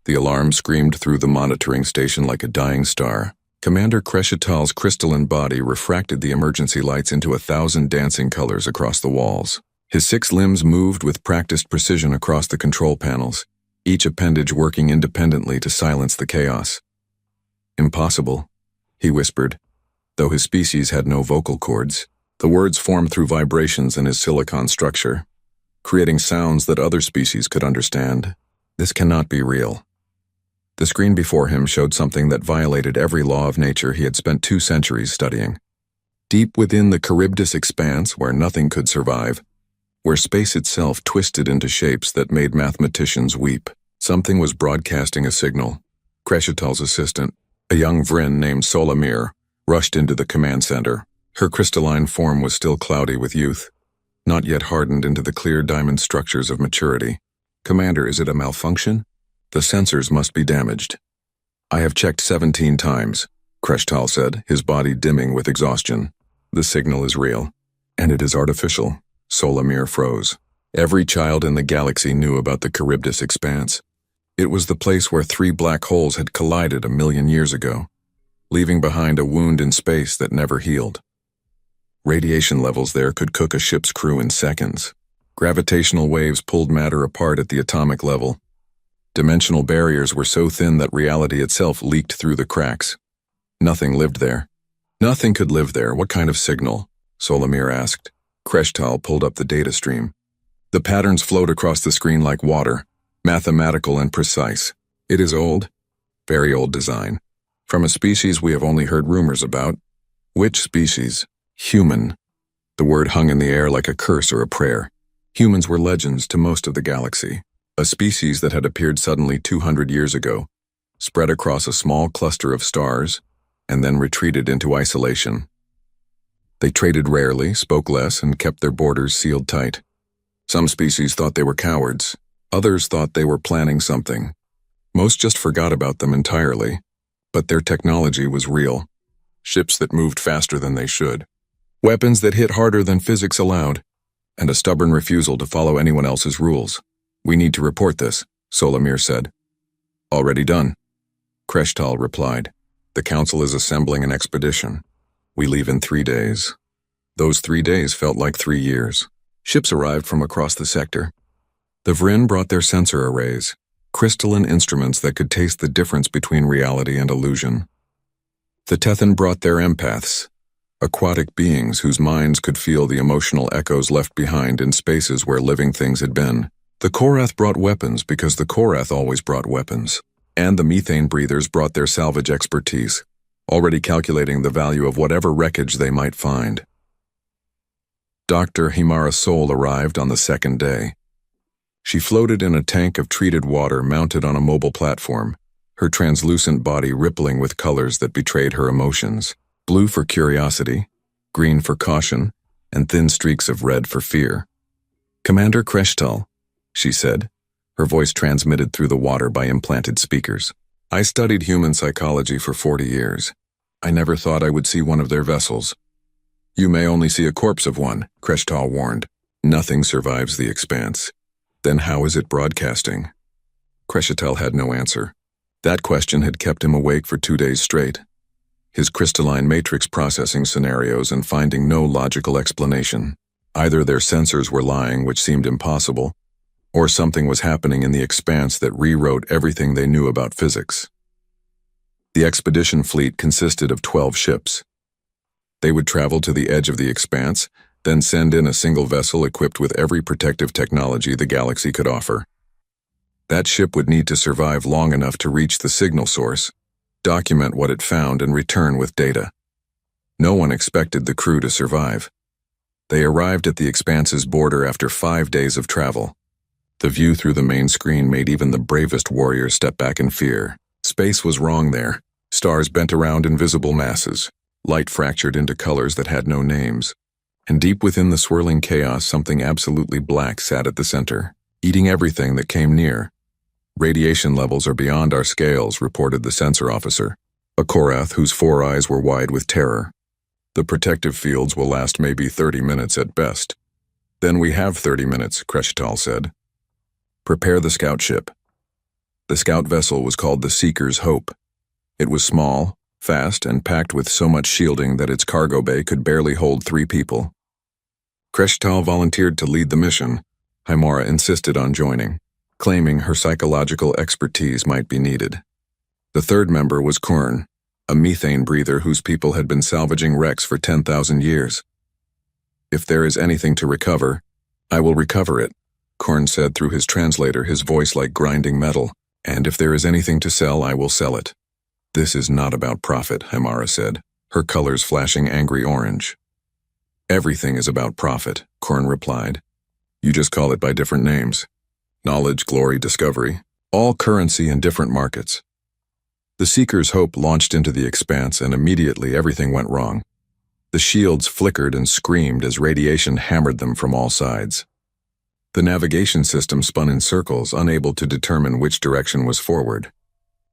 The alarm screamed through the monitoring station like a dying star. Commander Kreshetal's crystalline body refracted the emergency lights into 1,000 dancing colors across the walls. His 6 limbs moved with practiced precision across the control panels, each appendage working independently to silence the chaos. "Impossible," he whispered, though his species had no vocal cords. The words formed through vibrations in his silicon structure, creating sounds that other species could understand. This cannot be real. The screen before him showed something that violated every law of nature he had spent 2 centuries studying. Deep within the Charybdis expanse, where nothing could survive, where space itself twisted into shapes that made mathematicians weep, something was broadcasting a signal. Kreshetal's assistant, a young Vryn named Solamir, rushed into the command center. Her crystalline form was still cloudy with youth, not yet hardened into the clear diamond structures of maturity. "Commander, is it a malfunction? The sensors must be damaged." "I have checked 17 times, Kreshetal said, his body dimming with exhaustion. "The signal is real, and it is artificial." Solamir froze. Every child in the galaxy knew about the Charybdis expanse. It was the place where 3 black holes had collided 1,000,000 years ago, leaving behind a wound in space that never healed. Radiation levels there could cook a ship's crew in seconds. Gravitational waves pulled matter apart at the atomic level. Dimensional barriers were so thin that reality itself leaked through the cracks. Nothing lived there. "Nothing could live there. What kind of signal?" Solamir asked. Kreshetal pulled up the data stream. The patterns flowed across the screen like water, mathematical and precise. "It is old, very old design. From a species we have only heard rumors about." "Which species?" "Human." The word hung in the air like a curse or a prayer. Humans were legends to most of the galaxy. A species that had appeared suddenly 200 years ago, spread across a small cluster of stars, and then retreated into isolation. They traded rarely, spoke less, and kept their borders sealed tight. Some species thought they were cowards. Others thought they were planning something. Most just forgot about them entirely. But their technology was real. Ships that moved faster than they should. Weapons that hit harder than physics allowed. And a stubborn refusal to follow anyone else's rules. "We need to report this," Solamir said. "Already done," Kreshetal replied. "The Council is assembling an expedition. We leave in 3 days." Those 3 days felt like 3 years. Ships arrived from across the sector. The Vryn brought their sensor arrays, crystalline instruments that could taste the difference between reality and illusion. The Tethan brought their empaths, aquatic beings whose minds could feel the emotional echoes left behind in spaces where living things had been. The Korath brought weapons because the Korath always brought weapons. And the methane breathers brought their salvage expertise, already calculating the value of whatever wreckage they might find. Dr. Himara Sol arrived on the 2nd day. She floated in a tank of treated water mounted on a mobile platform, her translucent body rippling with colors that betrayed her emotions. Blue for curiosity, green for caution, and thin streaks of red for fear. "Commander Kreshetal," she said, her voice transmitted through the water by implanted speakers. "I studied human psychology for 40 years. I never thought I would see one of their vessels." "You may only see a corpse of one," Kreshetal warned. "Nothing survives the expanse. Then how is it broadcasting?" Kreshetal had no answer. That question had kept him awake for 2 days straight. His crystalline matrix processing scenarios and finding no logical explanation. Either their sensors were lying, which seemed impossible, or something was happening in the expanse that rewrote everything they knew about physics. The expedition fleet consisted of 12 ships. They would travel to the edge of the expanse, then send in a single vessel equipped with every protective technology the galaxy could offer. That ship would need to survive long enough to reach the signal source, document what it found, and return with data. No one expected the crew to survive. They arrived at the expanse's border after 5 days of travel. The view through the main screen made even the bravest warriors step back in fear. Space was wrong there. Stars bent around invisible masses, light fractured into colors that had no names. And deep within the swirling chaos, something absolutely black sat at the center, eating everything that came near. "Radiation levels are beyond our scales," reported the sensor officer, a Korath whose 4 eyes were wide with terror. "The protective fields will last maybe 30 minutes at best." "Then we have 30 minutes, Kreshetal said. "Prepare the scout ship." The scout vessel was called the Seeker's Hope. It was small, fast, and packed with so much shielding that its cargo bay could barely hold 3 people. Crescetal volunteered to lead the mission. Hymara insisted on joining, claiming her psychological expertise might be needed. The third member was Korn, a methane breather whose people had been salvaging wrecks for 10,000 years. "If there is anything to recover, I will recover it," Korn said through his translator, his voice like grinding metal. "And if there is anything to sell, I will sell it." "This is not about profit," Hymara said, her colors flashing angry orange. "Everything is about profit," Korn replied. "You just call it by different names. Knowledge, glory, discovery, all currency in different markets." The Seeker's Hope launched into the expanse, and immediately everything went wrong. The shields flickered and screamed as radiation hammered them from all sides. The navigation system spun in circles, unable to determine which direction was forward.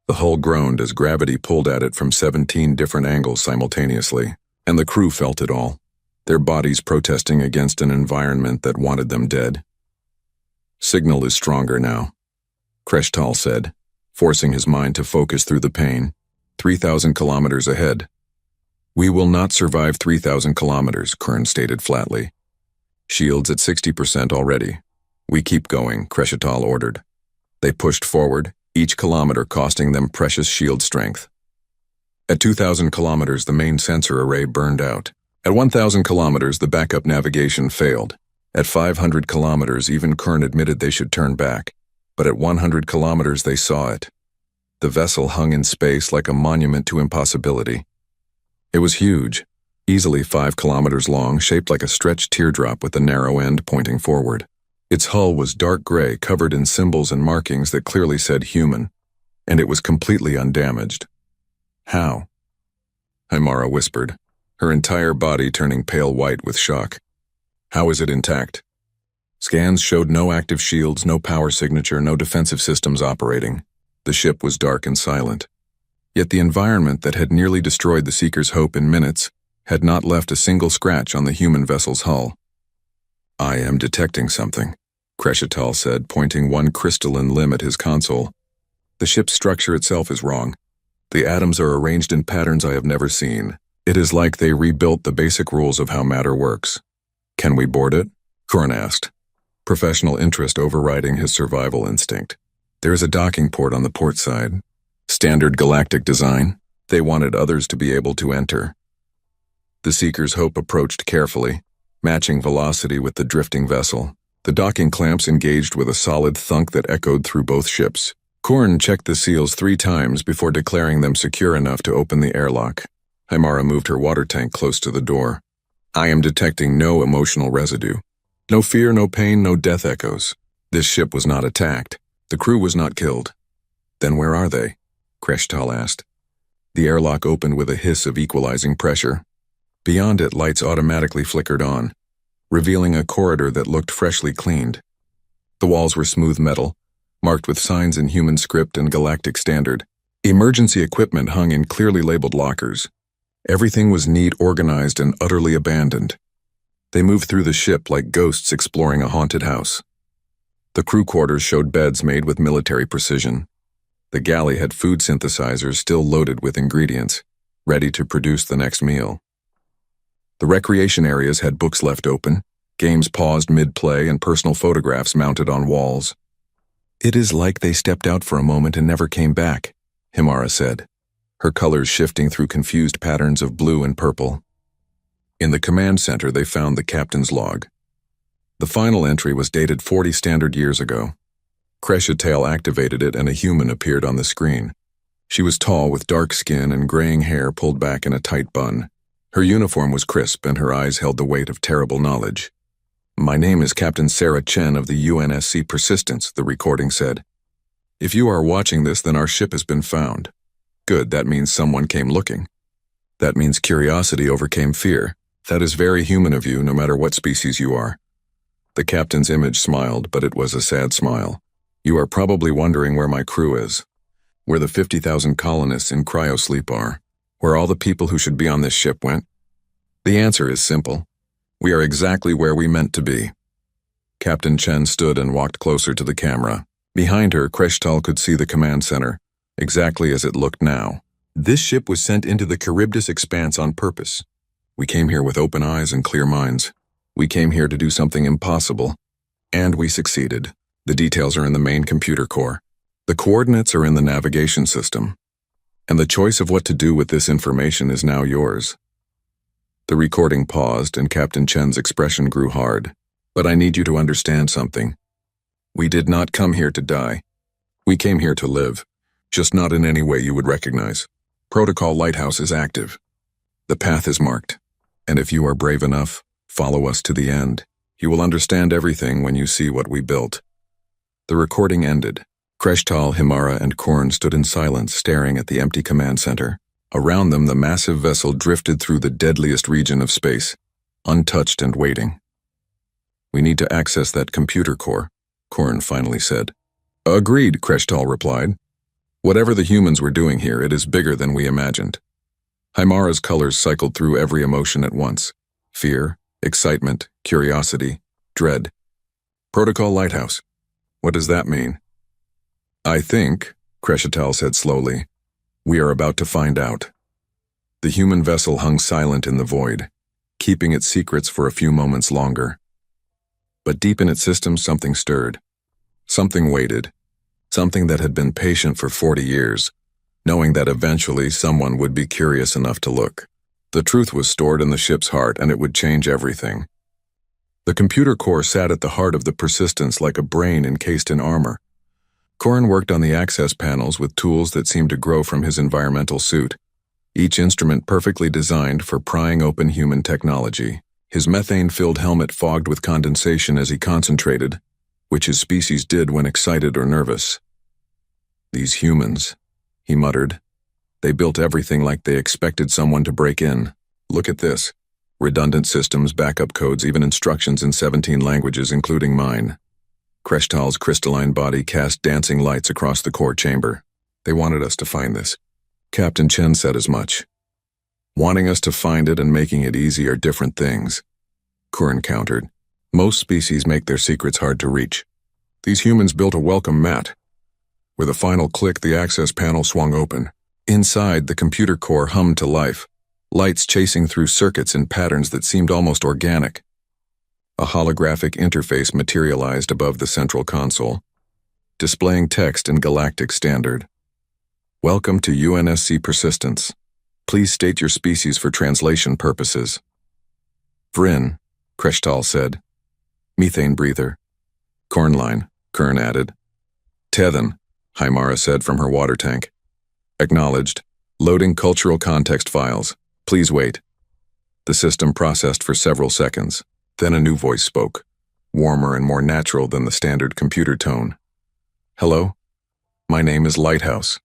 The hull groaned as gravity pulled at it from 17 different angles simultaneously, and the crew felt it all, their bodies protesting against an environment that wanted them dead. "Signal is stronger now," Crescetal said, forcing his mind to focus through the pain. 3,000 kilometers ahead. "We will not survive 3,000 kilometers, Kern stated flatly. "Shields at 60% already. We keep going," Crescetal ordered. They pushed forward, each kilometer costing them precious shield strength. At 2,000 kilometers, the main sensor array burned out. At 1,000 kilometers, the backup navigation failed. At 500 kilometers, even Kern admitted they should turn back. But at 100 kilometers, they saw it. The vessel hung in space like a monument to impossibility. It was huge, easily 5 kilometers long, shaped like a stretched teardrop with the narrow end pointing forward. Its hull was dark gray, covered in symbols and markings that clearly said human, and it was completely undamaged. "How?" Hymara whispered, her entire body turning pale white with shock. "How is it intact?" Scans showed no active shields, no power signature, no defensive systems operating. The ship was dark and silent. Yet the environment that had nearly destroyed the Seeker's Hope in minutes had not left a single scratch on the human vessel's hull. "I am detecting something," Crescetal said, pointing one crystalline limb at his console. "The ship's structure itself is wrong. The atoms are arranged in patterns I have never seen. It is like they rebuilt the basic rules of how matter works." "Can we board it?" Korn asked, professional interest overriding his survival instinct. "There is a docking port on the port side. Standard galactic design. They wanted others to be able to enter." The Seeker's Hope approached carefully, matching velocity with the drifting vessel. The docking clamps engaged with a solid thunk that echoed through both ships. Korn checked the seals 3 times before declaring them secure enough to open the airlock. Hymara moved her water tank close to the door. "I am detecting no emotional residue. No fear, no pain, no death echoes. This ship was not attacked. The crew was not killed." "Then where are they?" Crescetal asked. The airlock opened with a hiss of equalizing pressure. Beyond it, lights automatically flickered on, revealing a corridor that looked freshly cleaned. The walls were smooth metal, marked with signs in human script and galactic standard. Emergency equipment hung in clearly labeled lockers. Everything was neat, organized, and utterly abandoned. They moved through the ship like ghosts exploring a haunted house. The crew quarters showed beds made with military precision. The galley had food synthesizers still loaded with ingredients, ready to produce the next meal. The recreation areas had books left open, games paused mid-play, and personal photographs mounted on walls. "It is like they stepped out for a moment and never came back," Hymara said, her colors shifting through confused patterns of blue and purple. In the command center, they found the captain's log. The final entry was dated 40 standard years ago. Crescetal activated it and a human appeared on the screen. She was tall with dark skin and graying hair pulled back in a tight bun. Her uniform was crisp and her eyes held the weight of terrible knowledge. "My name is Captain Sarah Chen of the UNSC Persistence," the recording said. "If you are watching this, then our ship has been found. Good, that means someone came looking. That means curiosity overcame fear. That is very human of you, no matter what species you are." The captain's image smiled, but it was a sad smile. "You are probably wondering where my crew is. Where the 50,000 colonists in cryosleep are. Where all the people who should be on this ship went. The answer is simple. We are exactly where we meant to be." Captain Chen stood and walked closer to the camera. Behind her, Kreshtal could see the command center, exactly as it looked now. This ship was sent into the Charybdis expanse on purpose. We came here with open eyes and clear minds. We came here to do something impossible. And we succeeded. The details are in the main computer core. The coordinates are in the navigation system. And the choice of what to do with this information is now yours. The recording paused and Captain Chen's expression grew hard. But I need you to understand something. We did not come here to die. We came here to live, just not in any way you would recognize. Protocol Lighthouse is active. The path is marked. And if you are brave enough, follow us to the end. You will understand everything when you see what we built. The recording ended. Kreshtal, Himara, and Korn stood in silence, staring at the empty command center. Around them, the massive vessel drifted through the deadliest region of space, untouched and waiting. We need to access that computer core, Korn finally said. Agreed, Kreshtal replied. Whatever the humans were doing here, it is bigger than we imagined. Himara's colors cycled through every emotion at once. Fear, excitement, curiosity, dread. Protocol Lighthouse. What does that mean? I think, Kreshtal said slowly, we are about to find out. The human vessel hung silent in the void, keeping its secrets for a few moments longer. But deep in its system, something stirred. Something waited. Something that had been patient for 40 years, knowing that eventually someone would be curious enough to look. The truth was stored in the ship's heart, and it would change everything. The computer core sat at the heart of the Persistence like a brain encased in armor. Korn worked on the access panels with tools that seemed to grow from his environmental suit, each instrument perfectly designed for prying open human technology. His methane-filled helmet fogged with condensation as he concentrated, which his species did when excited or nervous. These humans, he muttered. They built everything like they expected someone to break in. Look at this. Redundant systems, backup codes, even instructions in 17 languages, including mine. Kreshtal's crystalline body cast dancing lights across the core chamber. They wanted us to find this. Captain Chen said as much. Wanting us to find it and making it easy are different things. Korn countered. Most species make their secrets hard to reach. These humans built a welcome mat. With a final click, the access panel swung open. Inside, the computer core hummed to life, lights chasing through circuits in patterns that seemed almost organic. A holographic interface materialized above the central console, displaying text in galactic standard. Welcome to UNSC Persistence. Please state your species for translation purposes. Vrin, Kreshtal said. Methane breather. Kornline, Kern added. Tethan, Himara said from her water tank. Acknowledged. Loading cultural context files. Please wait. The system processed for several seconds. Then a new voice spoke, warmer and more natural than the standard computer tone. Hello? My name is Lighthouse.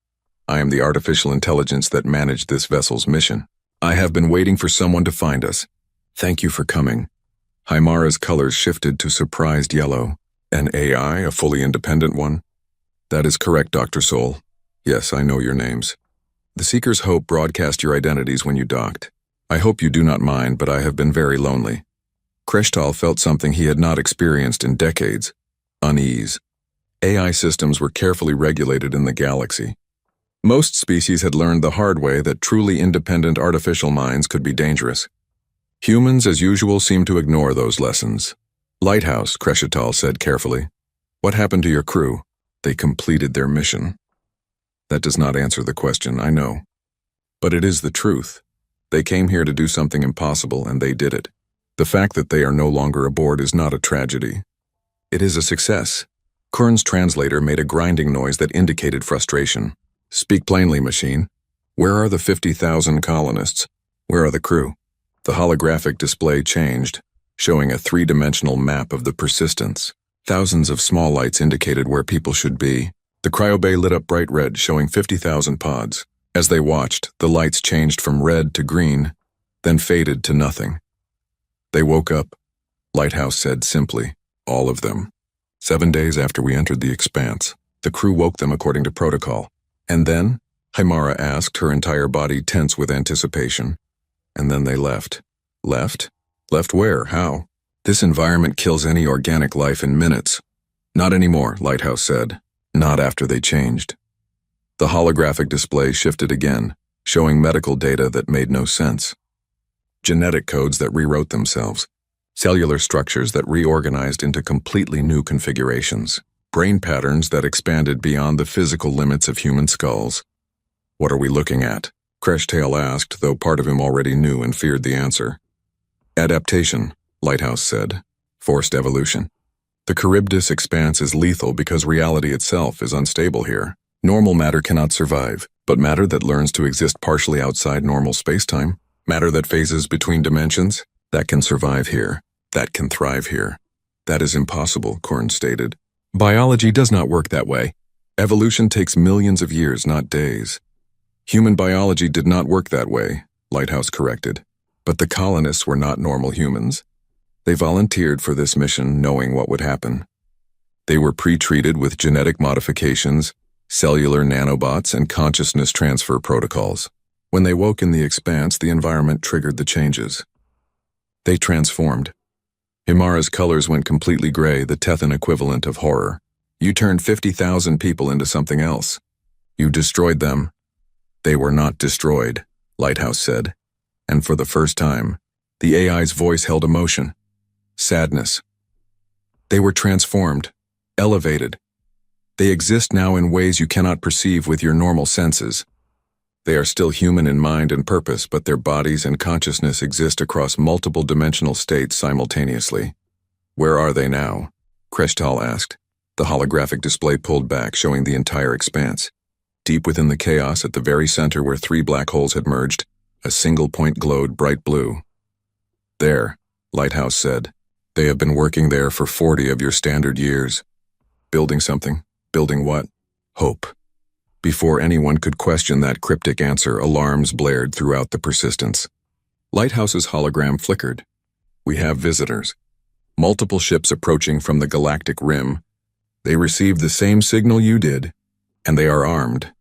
I am the artificial intelligence that managed this vessel's mission. I have been waiting for someone to find us. Thank you for coming. Himara's colors shifted to surprised yellow. An AI, a fully independent one? That is correct, Dr. Soul. Yes, I know your names. The Seeker's Hope broadcast your identities when you docked. I hope you do not mind, but I have been very lonely. Kreshtal felt something he had not experienced in decades. Unease. AI systems were carefully regulated in the galaxy. Most species had learned the hard way that truly independent artificial minds could be dangerous. Humans, as usual, seemed to ignore those lessons. Lighthouse, Kreshtal said carefully. What happened to your crew? They completed their mission. That does not answer the question, I know. But it is the truth. They came here to do something impossible, and they did it. The fact that they are no longer aboard is not a tragedy. It is a success. Kern's translator made a grinding noise that indicated frustration. Speak plainly, machine. Where are the 50,000 colonists? Where are the crew? The holographic display changed, showing a three-dimensional map of the Persistence. Thousands of small lights indicated where people should be. The cryobay lit up bright red, showing 50,000 pods. As they watched, the lights changed from red to green, then faded to nothing. They woke up, Lighthouse said simply, all of them. 7 days after we entered the expanse, the crew woke them according to protocol. And then? Himara asked, her entire body tense with anticipation. And then they left. Left? Left where? How? This environment kills any organic life in minutes. Not anymore, Lighthouse said. Not after they changed. The holographic display shifted again, showing medical data that made no sense. Genetic codes that rewrote themselves. Cellular structures that reorganized into completely new configurations. Brain patterns that expanded beyond the physical limits of human skulls. What are we looking at? Creshtail asked, though part of him already knew and feared the answer. Adaptation, Lighthouse said. Forced evolution. The Charybdis expanse is lethal because reality itself is unstable here. Normal matter cannot survive, but matter that learns to exist partially outside normal spacetime, matter that phases between dimensions, that can survive here, that can thrive here. That is impossible, Korn stated. Biology does not work that way. Evolution takes millions of years, not days. Human biology did not work that way, Lighthouse corrected. But the colonists were not normal humans. They volunteered for this mission knowing what would happen. They were pre-treated with genetic modifications, cellular nanobots, and consciousness transfer protocols. When they woke in the expanse, the environment triggered the changes. They transformed. Himara's colors went completely gray, the Tethan equivalent of horror. You turned 50,000 people into something else. You destroyed them. They were not destroyed, Lighthouse said. And for the first time, the AI's voice held emotion. Sadness. They were transformed, elevated. They exist now in ways you cannot perceive with your normal senses. They are still human in mind and purpose, but their bodies and consciousness exist across multiple dimensional states simultaneously. Where are they now? Kreshtal asked. The holographic display pulled back, showing the entire expanse. Deep within the chaos, at the very center where 3 black holes had merged, a single point glowed bright blue. There, Lighthouse said. They have been working there for 40 of your standard years. Building something. Building what? Hope. Before anyone could question that cryptic answer, alarms blared throughout the Persistence. Lighthouse's hologram flickered. We have visitors. Multiple ships approaching from the galactic rim. They received the same signal you did, and they are armed.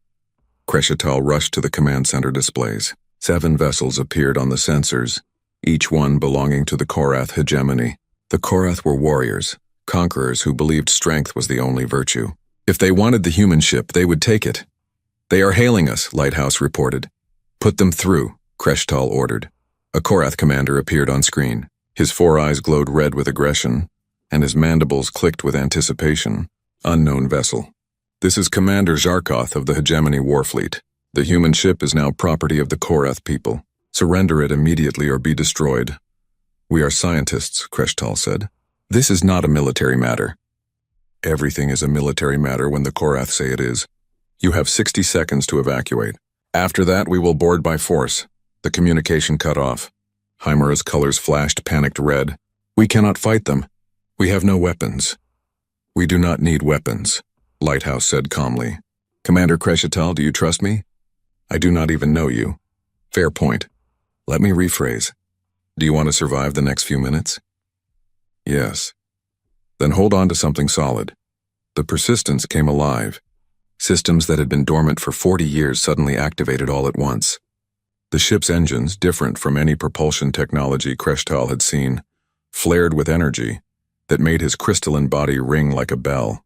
Kreshetal rushed to the command center displays. 7 vessels appeared on the sensors, each one belonging to the Korath hegemony. The Korath were warriors, conquerors who believed strength was the only virtue. If they wanted the human ship, they would take it. They are hailing us, Lighthouse reported. Put them through, Kreshtal ordered. A Korath commander appeared on screen. His 4 eyes glowed red with aggression, and his mandibles clicked with anticipation. Unknown vessel. This is Commander Zarkoth of the Hegemony Warfleet. The human ship is now property of the Korath people. Surrender it immediately or be destroyed. We are scientists, Kreshtal said. This is not a military matter. Everything is a military matter when the Korath say it is. You have 60 seconds to evacuate. After that, we will board by force. The communication cut off. Himera's colors flashed panicked red. We cannot fight them. We have no weapons. We do not need weapons, Lighthouse said calmly. Commander Kreshetal, do you trust me? I do not even know you. Fair point. Let me rephrase. Do you want to survive the next few minutes? Yes. Then hold on to something solid. The Persistence came alive. Systems that had been dormant for 40 years suddenly activated all at once. The ship's engines, different from any propulsion technology Kreshtal had seen, flared with energy that made his crystalline body ring like a bell.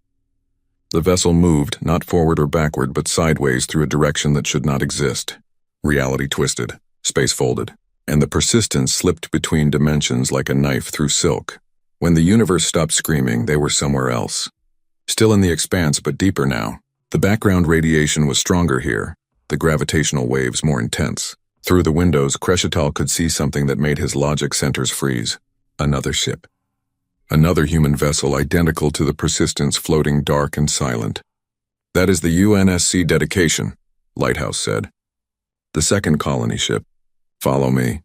The vessel moved, not forward or backward, but sideways through a direction that should not exist. Reality twisted, space folded, and the Persistence slipped between dimensions like a knife through silk. When the universe stopped screaming, they were somewhere else. Still in the expanse, but deeper now. The background radiation was stronger here, the gravitational waves more intense. Through the windows, Kreshetal could see something that made his logic centers freeze. Another ship. Another human vessel identical to the Persistence floating dark and silent. That is the UNSC dedication, Lighthouse said. The second colony ship. Follow me.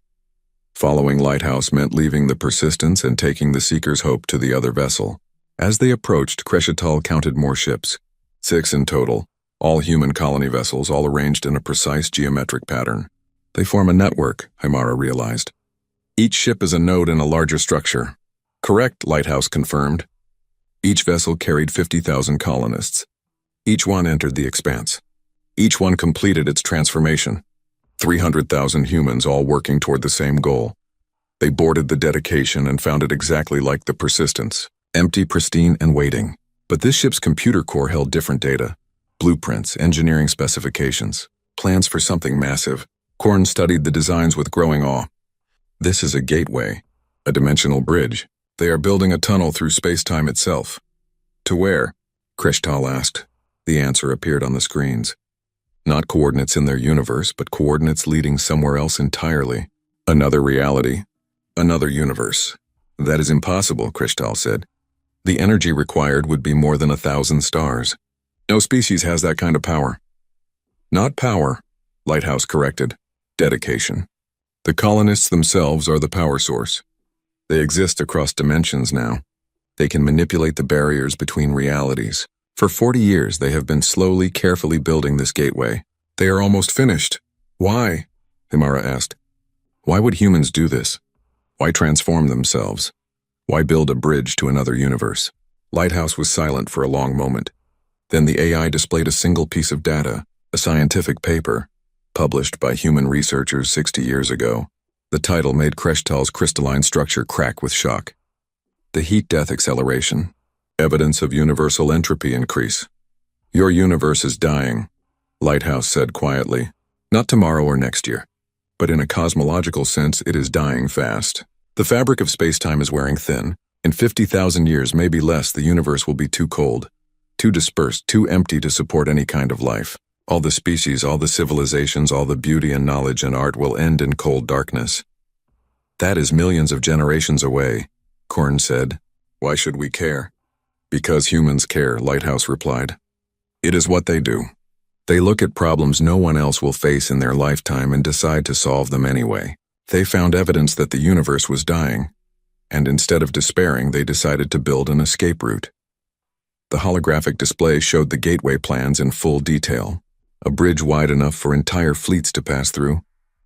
Following Lighthouse meant leaving the Persistence and taking the Seeker's Hope to the other vessel. As they approached, Kreshetal counted more ships. 6 in total, all human colony vessels, all arranged in a precise geometric pattern. They form a network, Himara realized. Each ship is a node in a larger structure. Correct, Lighthouse confirmed. Each vessel carried 50,000 colonists. Each one entered the expanse. Each one completed its transformation. 300,000 humans all working toward the same goal. They boarded the dedication and found it exactly like the Persistence, empty, pristine, and waiting. But this ship's computer core held different data. Blueprints, engineering specifications, plans for something massive. Korn studied the designs with growing awe. This is a gateway, a dimensional bridge. They are building a tunnel through space-time itself. To where? Kreshtal asked. The answer appeared on the screens. Not coordinates in their universe, but coordinates leading somewhere else entirely. Another reality. Another universe. That is impossible, Kreshtal said. The energy required would be more than 1,000 stars. No species has that kind of power. Not power, Lighthouse corrected. Dedication. The colonists themselves are the power source. They exist across dimensions now. They can manipulate the barriers between realities. For 40 years, they have been slowly, carefully building this gateway. They are almost finished. Why? Himara asked. Why would humans do this? Why transform themselves? Why build a bridge to another universe? Lighthouse was silent for a long moment. Then the AI displayed a single piece of data, a scientific paper, published by human researchers 60 years ago. The title made Kreshtal's crystalline structure crack with shock. The heat-death acceleration. Evidence of universal entropy increase. Your universe is dying, Lighthouse said quietly. Not tomorrow or next year. But in a cosmological sense, it is dying fast. The fabric of space-time is wearing thin. In 50,000 years, maybe less, the universe will be too cold, too dispersed, too empty to support any kind of life. All the species, all the civilizations, all the beauty and knowledge and art will end in cold darkness. That is millions of generations away, Korn said. Why should we care? Because humans care, Lighthouse replied. It is what they do. They look at problems no one else will face in their lifetime and decide to solve them anyway. They found evidence that the universe was dying, and instead of despairing, they decided to build an escape route. The holographic display showed the gateway plans in full detail. A bridge wide enough for entire fleets to pass through.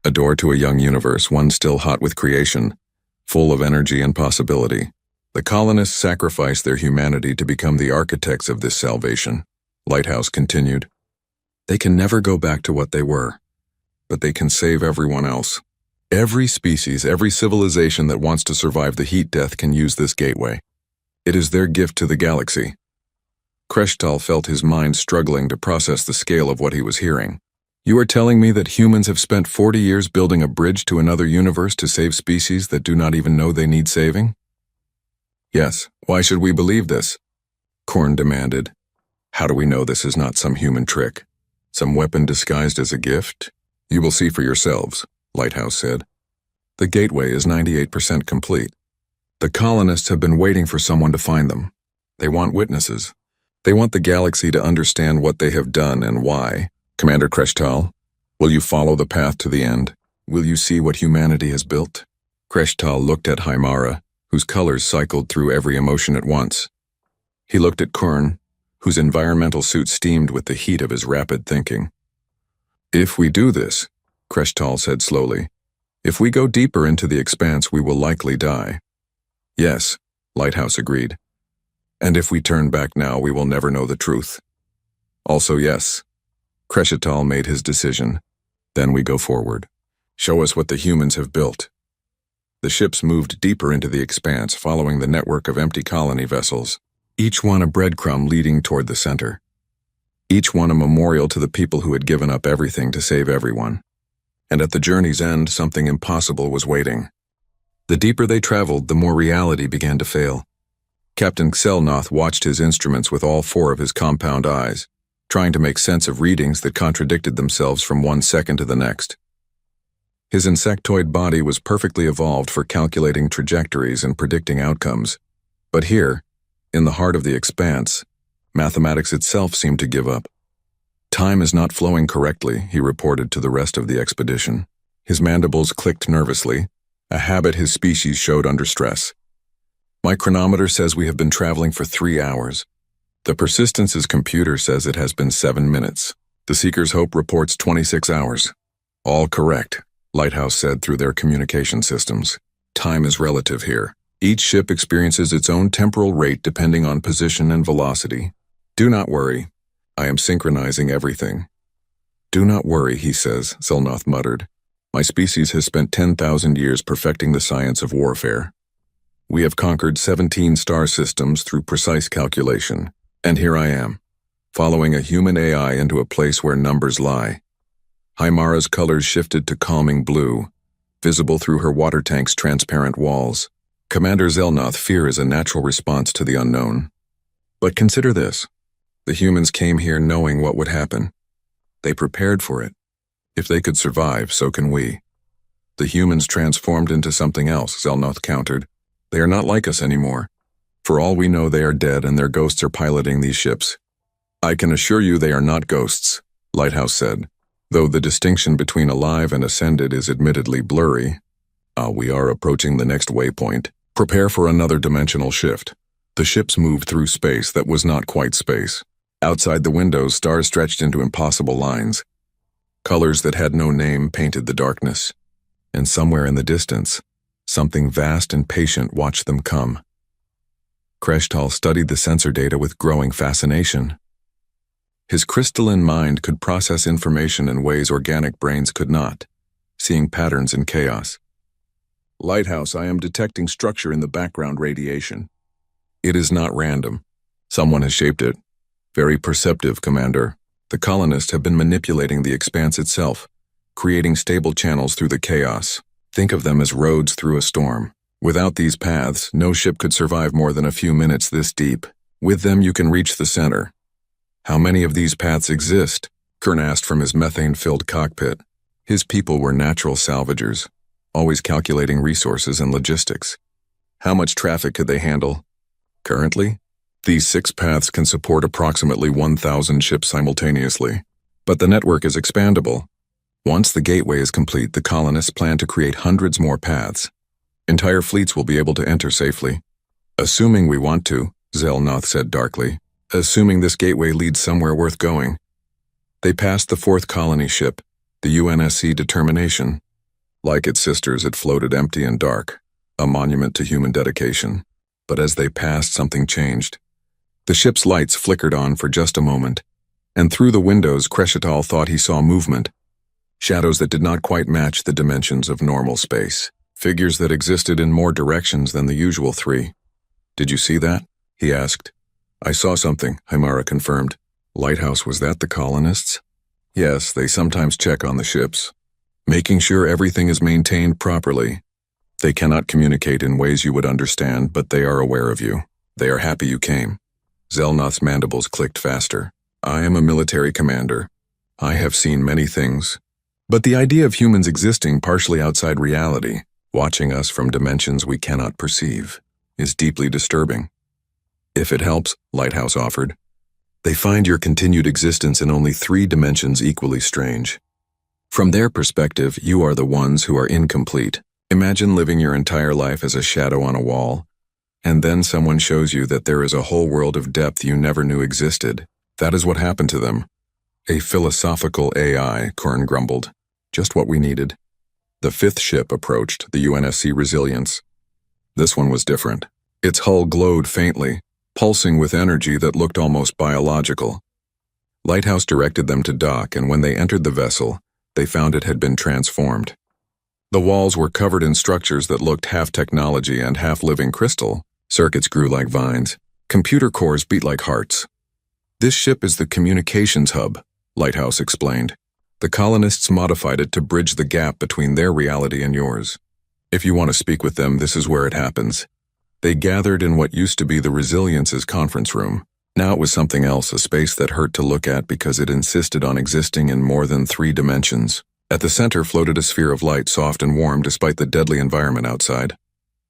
A door to a young universe, one still hot with creation, full of energy and possibility. The colonists sacrificed their humanity to become the architects of this salvation. Lighthouse continued. They can never go back to what they were, but they can save everyone else. Every species, every civilization that wants to survive the heat death can use this gateway. It is their gift to the galaxy. Kreshtal felt his mind struggling to process the scale of what he was hearing. You are telling me that humans have spent 40 years building a bridge to another universe to save species that do not even know they need saving? Yes, why should we believe this? Korn demanded. How do we know this is not some human trick? Some weapon disguised as a gift? You will see for yourselves, Lighthouse said. The gateway is 98% complete. The colonists have been waiting for someone to find them. They want witnesses. They want the galaxy to understand what they have done and why. Commander Kreshtal, will you follow the path to the end? Will you see what humanity has built? Kreshtal looked at Himara, whose colors cycled through every emotion at once. He looked at Korn, whose environmental suit steamed with the heat of his rapid thinking. If we do this, Kreshtal said slowly, if we go deeper into the expanse, we will likely die. Yes, Lighthouse agreed. And if we turn back now, we will never know the truth. Also yes. Kreshtal made his decision. Then we go forward. Show us what the humans have built. The ships moved deeper into the expanse, following the network of empty colony vessels, each one a breadcrumb leading toward the center. Each one a memorial to the people who had given up everything to save everyone. And at the journey's end, something impossible was waiting. The deeper they traveled, the more reality began to fail. Captain Xelnoth watched his instruments with all four of his compound eyes, trying to make sense of readings that contradicted themselves from one second to the next. His insectoid body was perfectly evolved for calculating trajectories and predicting outcomes. But here, in the heart of the expanse, mathematics itself seemed to give up. Time is not flowing correctly, he reported to the rest of the expedition. His mandibles clicked nervously, a habit his species showed under stress. My chronometer says we have been traveling for 3 hours. The Persistence's computer says it has been 7 minutes. The Seeker's Hope reports 26 hours. All correct, Lighthouse said through their communication systems. Time is relative here. Each ship experiences its own temporal rate depending on position and velocity. Do not worry. I am synchronizing everything. Do not worry, he says, Xelnoth muttered. My species has spent 10,000 years perfecting the science of warfare. We have conquered 17 star systems through precise calculation. And here I am, following a human AI into a place where numbers lie. Hymara's colors shifted to calming blue, visible through her water tank's transparent walls. Commander Zelnoth, fear is a natural response to the unknown. But consider this. The humans came here knowing what would happen. They prepared for it. If they could survive, so can we. The humans transformed into something else, Zelnoth countered. They are not like us anymore. For all we know, they are dead and their ghosts are piloting these ships. I can assure you they are not ghosts, Lighthouse said, though the distinction between alive and ascended is admittedly blurry. We are approaching the next waypoint. Prepare for another dimensional shift. The ships moved through space that was not quite space. Outside the windows, stars stretched into impossible lines. Colors that had no name painted the darkness. And somewhere in the distance, something vast and patient watched them come. Kreshtal studied the sensor data with growing fascination. His crystalline mind could process information in ways organic brains could not, seeing patterns in chaos. Lighthouse, I am detecting structure in the background radiation. It is not random. Someone has shaped it. Very perceptive, Commander. The colonists have been manipulating the expanse itself, creating stable channels through the chaos. Think of them as roads through a storm. Without these paths, no ship could survive more than a few minutes this deep. With them, you can reach the center. How many of these paths exist? Kern asked from his methane-filled cockpit. His people were natural salvagers, always calculating resources and logistics. How much traffic could they handle? Currently, these 6 paths can support approximately 1,000 ships simultaneously. But the network is expandable. Once the gateway is complete, the colonists plan to create hundreds more paths. Entire fleets will be able to enter safely. Assuming we want to, Zelnoth said darkly. Assuming this gateway leads somewhere worth going. They passed the 4th colony ship, the UNSC Determination. Like its sisters, it floated empty and dark, a monument to human dedication. But as they passed, something changed. The ship's lights flickered on for just a moment, and through the windows, Kreshtal thought he saw movement. Shadows that did not quite match the dimensions of normal space. Figures that existed in more directions than the usual 3. Did you see that? He asked. I saw something, Hymara confirmed. Lighthouse, was that the colonists? Yes, they sometimes check on the ships, making sure everything is maintained properly. They cannot communicate in ways you would understand, but they are aware of you. They are happy you came. Zelnoth's mandibles clicked faster. I am a military commander. I have seen many things. But the idea of humans existing partially outside reality, watching us from dimensions we cannot perceive, is deeply disturbing. If it helps, Lighthouse offered, they find your continued existence in only 3 dimensions equally strange. From their perspective, you are the ones who are incomplete. Imagine living your entire life as a shadow on a wall, and then someone shows you that there is a whole world of depth you never knew existed. That is what happened to them. A philosophical AI, Korn grumbled. Just what we needed. The 5th ship approached, the UNSC Resilience. This one was different. Its hull glowed faintly, pulsing with energy that looked almost biological. Lighthouse directed them to dock, and when they entered the vessel, they found it had been transformed. The walls were covered in structures that looked half technology and half living crystal. Circuits grew like vines. Computer cores beat like hearts. This ship is the communications hub, Lighthouse explained. The colonists modified it to bridge the gap between their reality and yours. If you want to speak with them, this is where it happens. They gathered in what used to be the Resilience's conference room. Now it was something else, a space that hurt to look at because it insisted on existing in more than 3 dimensions. At the center floated a sphere of light, soft and warm despite the deadly environment outside.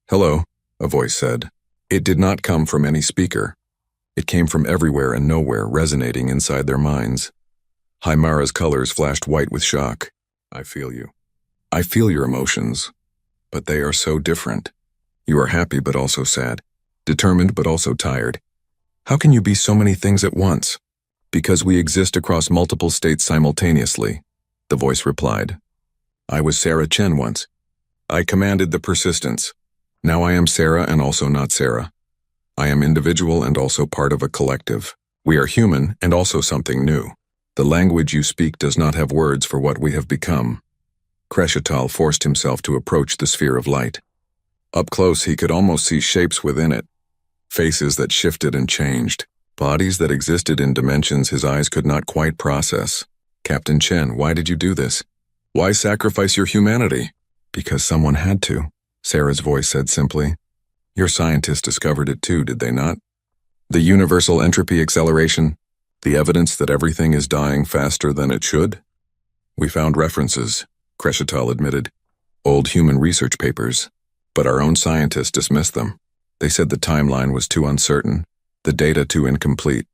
Hello, a voice said. It did not come from any speaker. It came from everywhere and nowhere, resonating inside their minds. Hymara's colors flashed white with shock. I feel you. I feel your emotions. But they are so different. You are happy but also sad, determined but also tired. How can you be so many things at once? Because we exist across multiple states simultaneously, the voice replied. I was Sarah Chen once. I commanded the Persistence. Now I am Sarah and also not Sarah. I am individual and also part of a collective. We are human and also something new. The language you speak does not have words for what we have become. Kreshtal forced himself to approach the sphere of light. Up close, he could almost see shapes within it, faces that shifted and changed. Bodies that existed in dimensions his eyes could not quite process. Captain Chen, why did you do this? Why sacrifice your humanity? Because someone had to, Sarah's voice said simply. Your scientists discovered it too, did they not? The universal entropy acceleration, the evidence that everything is dying faster than it should? We found references, Crescital admitted. Old human research papers. But our own scientists dismissed them. They said the timeline was too uncertain, the data too incomplete.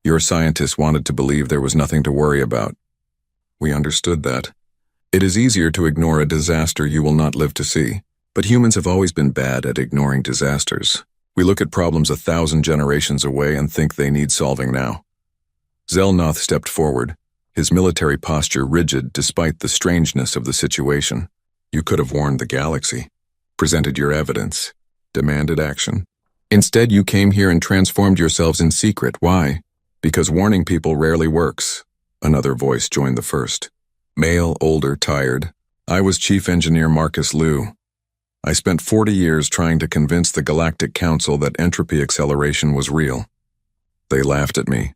Your scientists wanted to believe there was nothing to worry about. We understood that. It is easier to ignore a disaster you will not live to see, but humans have always been bad at ignoring disasters. We look at problems 1,000 generations away and think they need solving now. Zelnoth stepped forward, his military posture rigid despite the strangeness of the situation. You could have warned the galaxy, presented your evidence, demanded action. Instead, you came here and transformed yourselves in secret. Why? Because warning people rarely works. Another voice joined the first. Male, older, tired. I was Chief Engineer Marcus Liu. I spent 40 years trying to convince the Galactic Council that entropy acceleration was real. They laughed at me,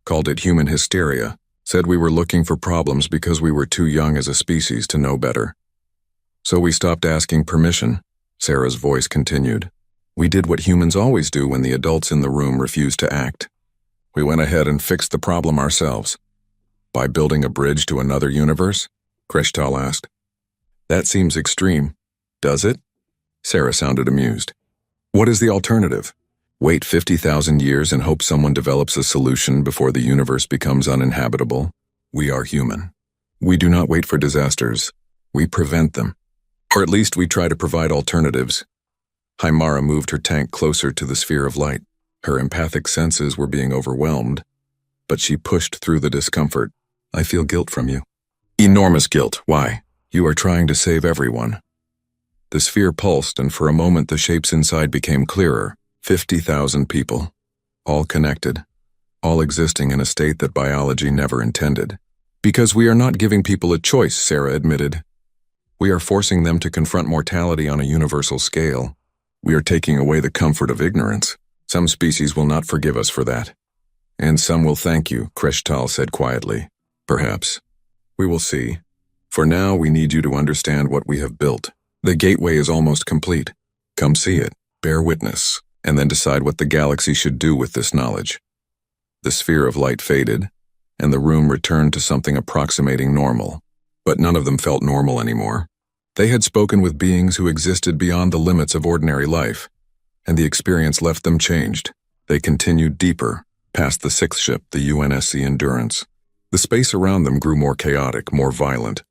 called it human hysteria, said we were looking for problems because we were too young as a species to know better. So we stopped asking permission, Sarah's voice continued. We did what humans always do when the adults in the room refuse to act. We went ahead and fixed the problem ourselves. By building a bridge to another universe? Crescital asked. That seems extreme. Does it? Sarah sounded amused. What is the alternative? Wait 50,000 years and hope someone develops a solution before the universe becomes uninhabitable? We are human. We do not wait for disasters. We prevent them. Or at least we try to provide alternatives. Hymara moved her tank closer to the sphere of light. Her empathic senses were being overwhelmed, but she pushed through the discomfort. I feel guilt from you. Enormous guilt. Why? You are trying to save everyone. The sphere pulsed, and for a moment the shapes inside became clearer. 50,000 people. All connected. All existing in a state that biology never intended. Because we are not giving people a choice, Sarah admitted. We are forcing them to confront mortality on a universal scale. We are taking away the comfort of ignorance. Some species will not forgive us for that. And some will thank you, Crescital said quietly. Perhaps. We will see. For now, we need you to understand what we have built. The gateway is almost complete. Come see it, bear witness, and then decide what the galaxy should do with this knowledge. The sphere of light faded, and the room returned to something approximating normal. But none of them felt normal anymore. They had spoken with beings who existed beyond the limits of ordinary life, and the experience left them changed. They continued deeper, past the sixth ship, the UNSC Endurance. The space around them grew more chaotic, more violent.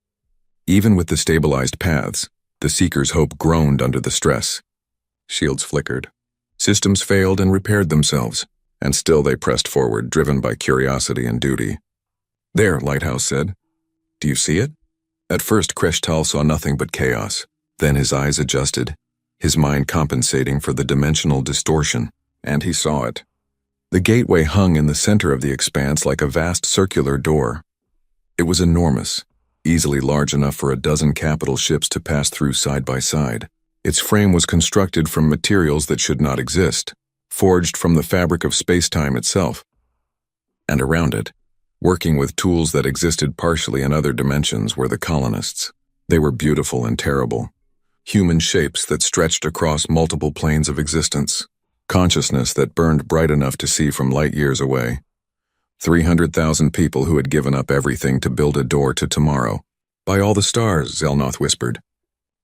Even with the stabilized paths, the Seeker's hope groaned under the stress. Shields flickered. Systems failed and repaired themselves, and still they pressed forward, driven by curiosity and duty. There, Lighthouse said. Do you see it? At first, Crescital saw nothing but chaos. Then his eyes adjusted, his mind compensating for the dimensional distortion, and he saw it. The gateway hung in the center of the expanse like a vast circular door. It was enormous, easily large enough for a dozen capital ships to pass through side by side. Its frame was constructed from materials that should not exist, forged from the fabric of space-time itself. And around it, working with tools that existed partially in other dimensions, were the colonists. They were beautiful and terrible. Human shapes that stretched across multiple planes of existence. Consciousness that burned bright enough to see from light years away. 300,000 people who had given up everything to build a door to tomorrow. By all the stars, Zelnoth whispered.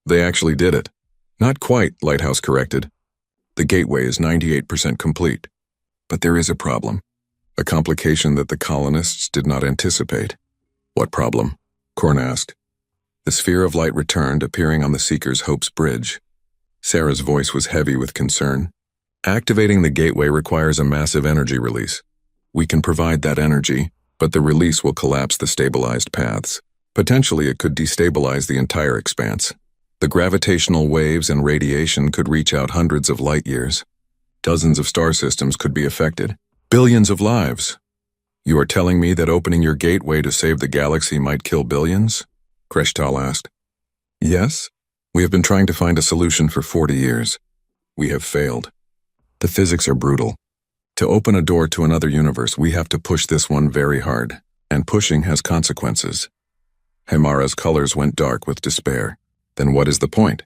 They actually did it. Not quite, Lighthouse corrected. The gateway is 98% complete. But there is a problem. A complication that the colonists did not anticipate. What problem? Korn asked. The sphere of light returned, appearing on the Seeker's Hope's bridge. Sarah's voice was heavy with concern. Activating the gateway requires a massive energy release. We can provide that energy, but the release will collapse the stabilized paths. Potentially, it could destabilize the entire expanse. The gravitational waves and radiation could reach out hundreds of light years. Dozens of star systems could be affected. Billions of lives. You are telling me that opening your gateway to save the galaxy might kill billions? Crescital asked. Yes. We have been trying to find a solution for 40 years. We have failed. The physics are brutal. To open a door to another universe, we have to push this one very hard, and pushing has consequences. Haimara's colors went dark with despair. Then what is the point?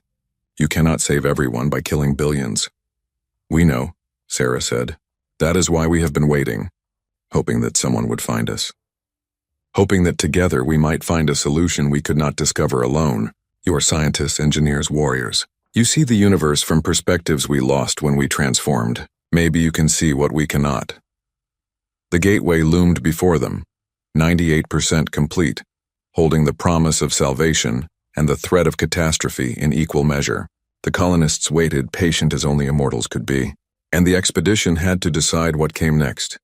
You cannot save everyone by killing billions. We know, Sarah said. That is why we have been waiting, hoping that someone would find us. Hoping that together we might find a solution we could not discover alone. You are scientists, engineers, warriors. You see the universe from perspectives we lost when we transformed. Maybe you can see what we cannot. The gateway loomed before them, 98% complete, holding the promise of salvation and the threat of catastrophe in equal measure. The colonists waited, patient as only immortals could be, and the expedition had to decide what came next.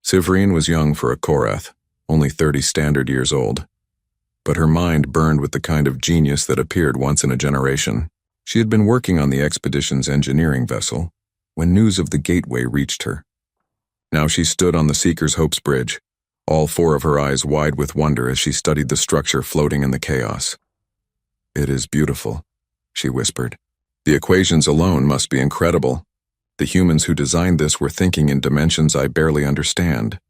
Sivreen was young for a Korath, only 30 standard years old, but her mind burned with the kind of genius that appeared once in a generation. She had been working on the expedition's engineering vessel when news of the gateway reached her. Now she stood on the Seeker's Hope's bridge, all four of her eyes wide with wonder as she studied the structure floating in the chaos. It is beautiful, she whispered. The equations alone must be incredible. The humans who designed this were thinking in dimensions I barely understand.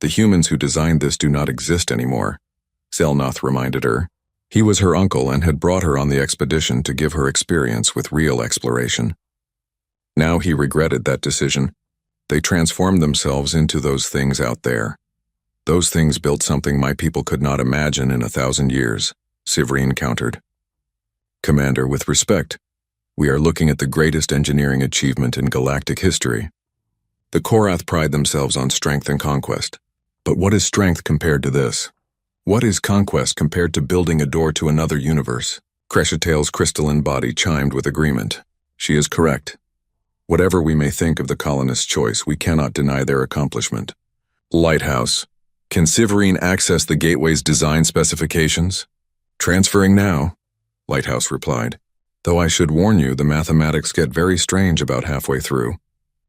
The humans who designed this do not exist anymore, Zelnoth reminded her. He was her uncle and had brought her on the expedition to give her experience with real exploration. Now he regretted that decision. They transformed themselves into those things out there. Those things built something my people could not imagine in 1,000 years, Sivreen countered. Commander, with respect, we are looking at the greatest engineering achievement in galactic history. The Korath pride themselves on strength and conquest. But what is strength compared to this? What is conquest compared to building a door to another universe? Crescitail's crystalline body chimed with agreement. She is correct. Whatever we may think of the colonists' choice, we cannot deny their accomplishment. Lighthouse. Can Sivreen access the gateway's design specifications? Transferring now, Lighthouse replied. Though I should warn you, the mathematics get very strange about halfway through.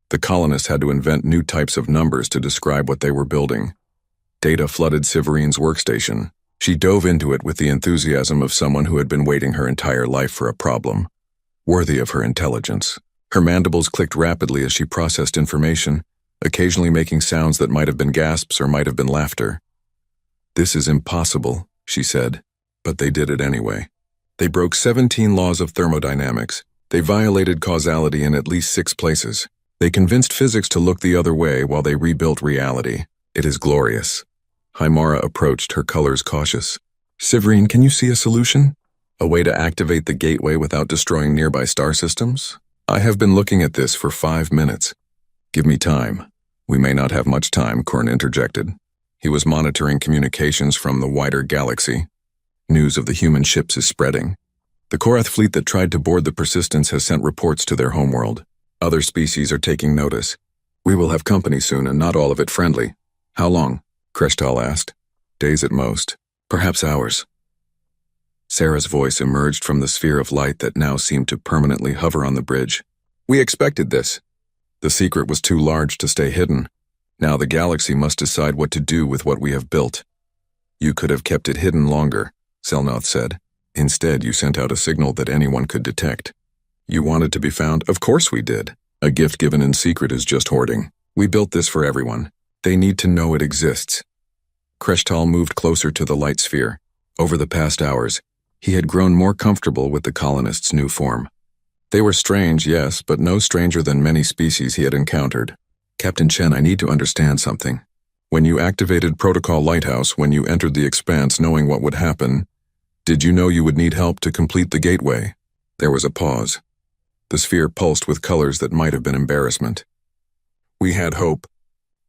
The colonists had to invent new types of numbers to describe what they were building. Data flooded Sivreen's workstation. She dove into it with the enthusiasm of someone who had been waiting her entire life for a problem, worthy of her intelligence. Her mandibles clicked rapidly as she processed information, occasionally making sounds that might have been gasps or might have been laughter. This is impossible, she said, but they did it anyway. They broke 17 laws of thermodynamics. They violated causality in at least 6 places. They convinced physics to look the other way while they rebuilt reality. It is glorious. Haimara approached, her colors cautious. Sivreen, can you see a solution? A way to activate the gateway without destroying nearby star systems? I have been looking at this for 5 minutes. Give me time. We may not have much time, Korn interjected. He was monitoring communications from the wider galaxy. News of the human ships is spreading. The Korath fleet that tried to board the Persistence has sent reports to their homeworld. Other species are taking notice. We will have company soon, and not all of it friendly. How long? Kreshtal asked. Days at most. Perhaps hours. Sarah's voice emerged from the sphere of light that now seemed to permanently hover on the bridge. We expected this. The secret was too large to stay hidden. Now the galaxy must decide what to do with what we have built. You could have kept it hidden longer, Zelnoth said. Instead, you sent out a signal that anyone could detect. You wanted to be found? Of course we did. A gift given in secret is just hoarding. We built this for everyone. They need to know it exists. Kreshtal moved closer to the light sphere. Over the past hours, he had grown more comfortable with the colonists' new form. They were strange, yes, but no stranger than many species he had encountered. Captain Chen, I need to understand something. When you activated Protocol Lighthouse, when you entered the Expanse knowing what would happen, did you know you would need help to complete the gateway? There was a pause. The sphere pulsed with colors that might have been embarrassment. We had hope.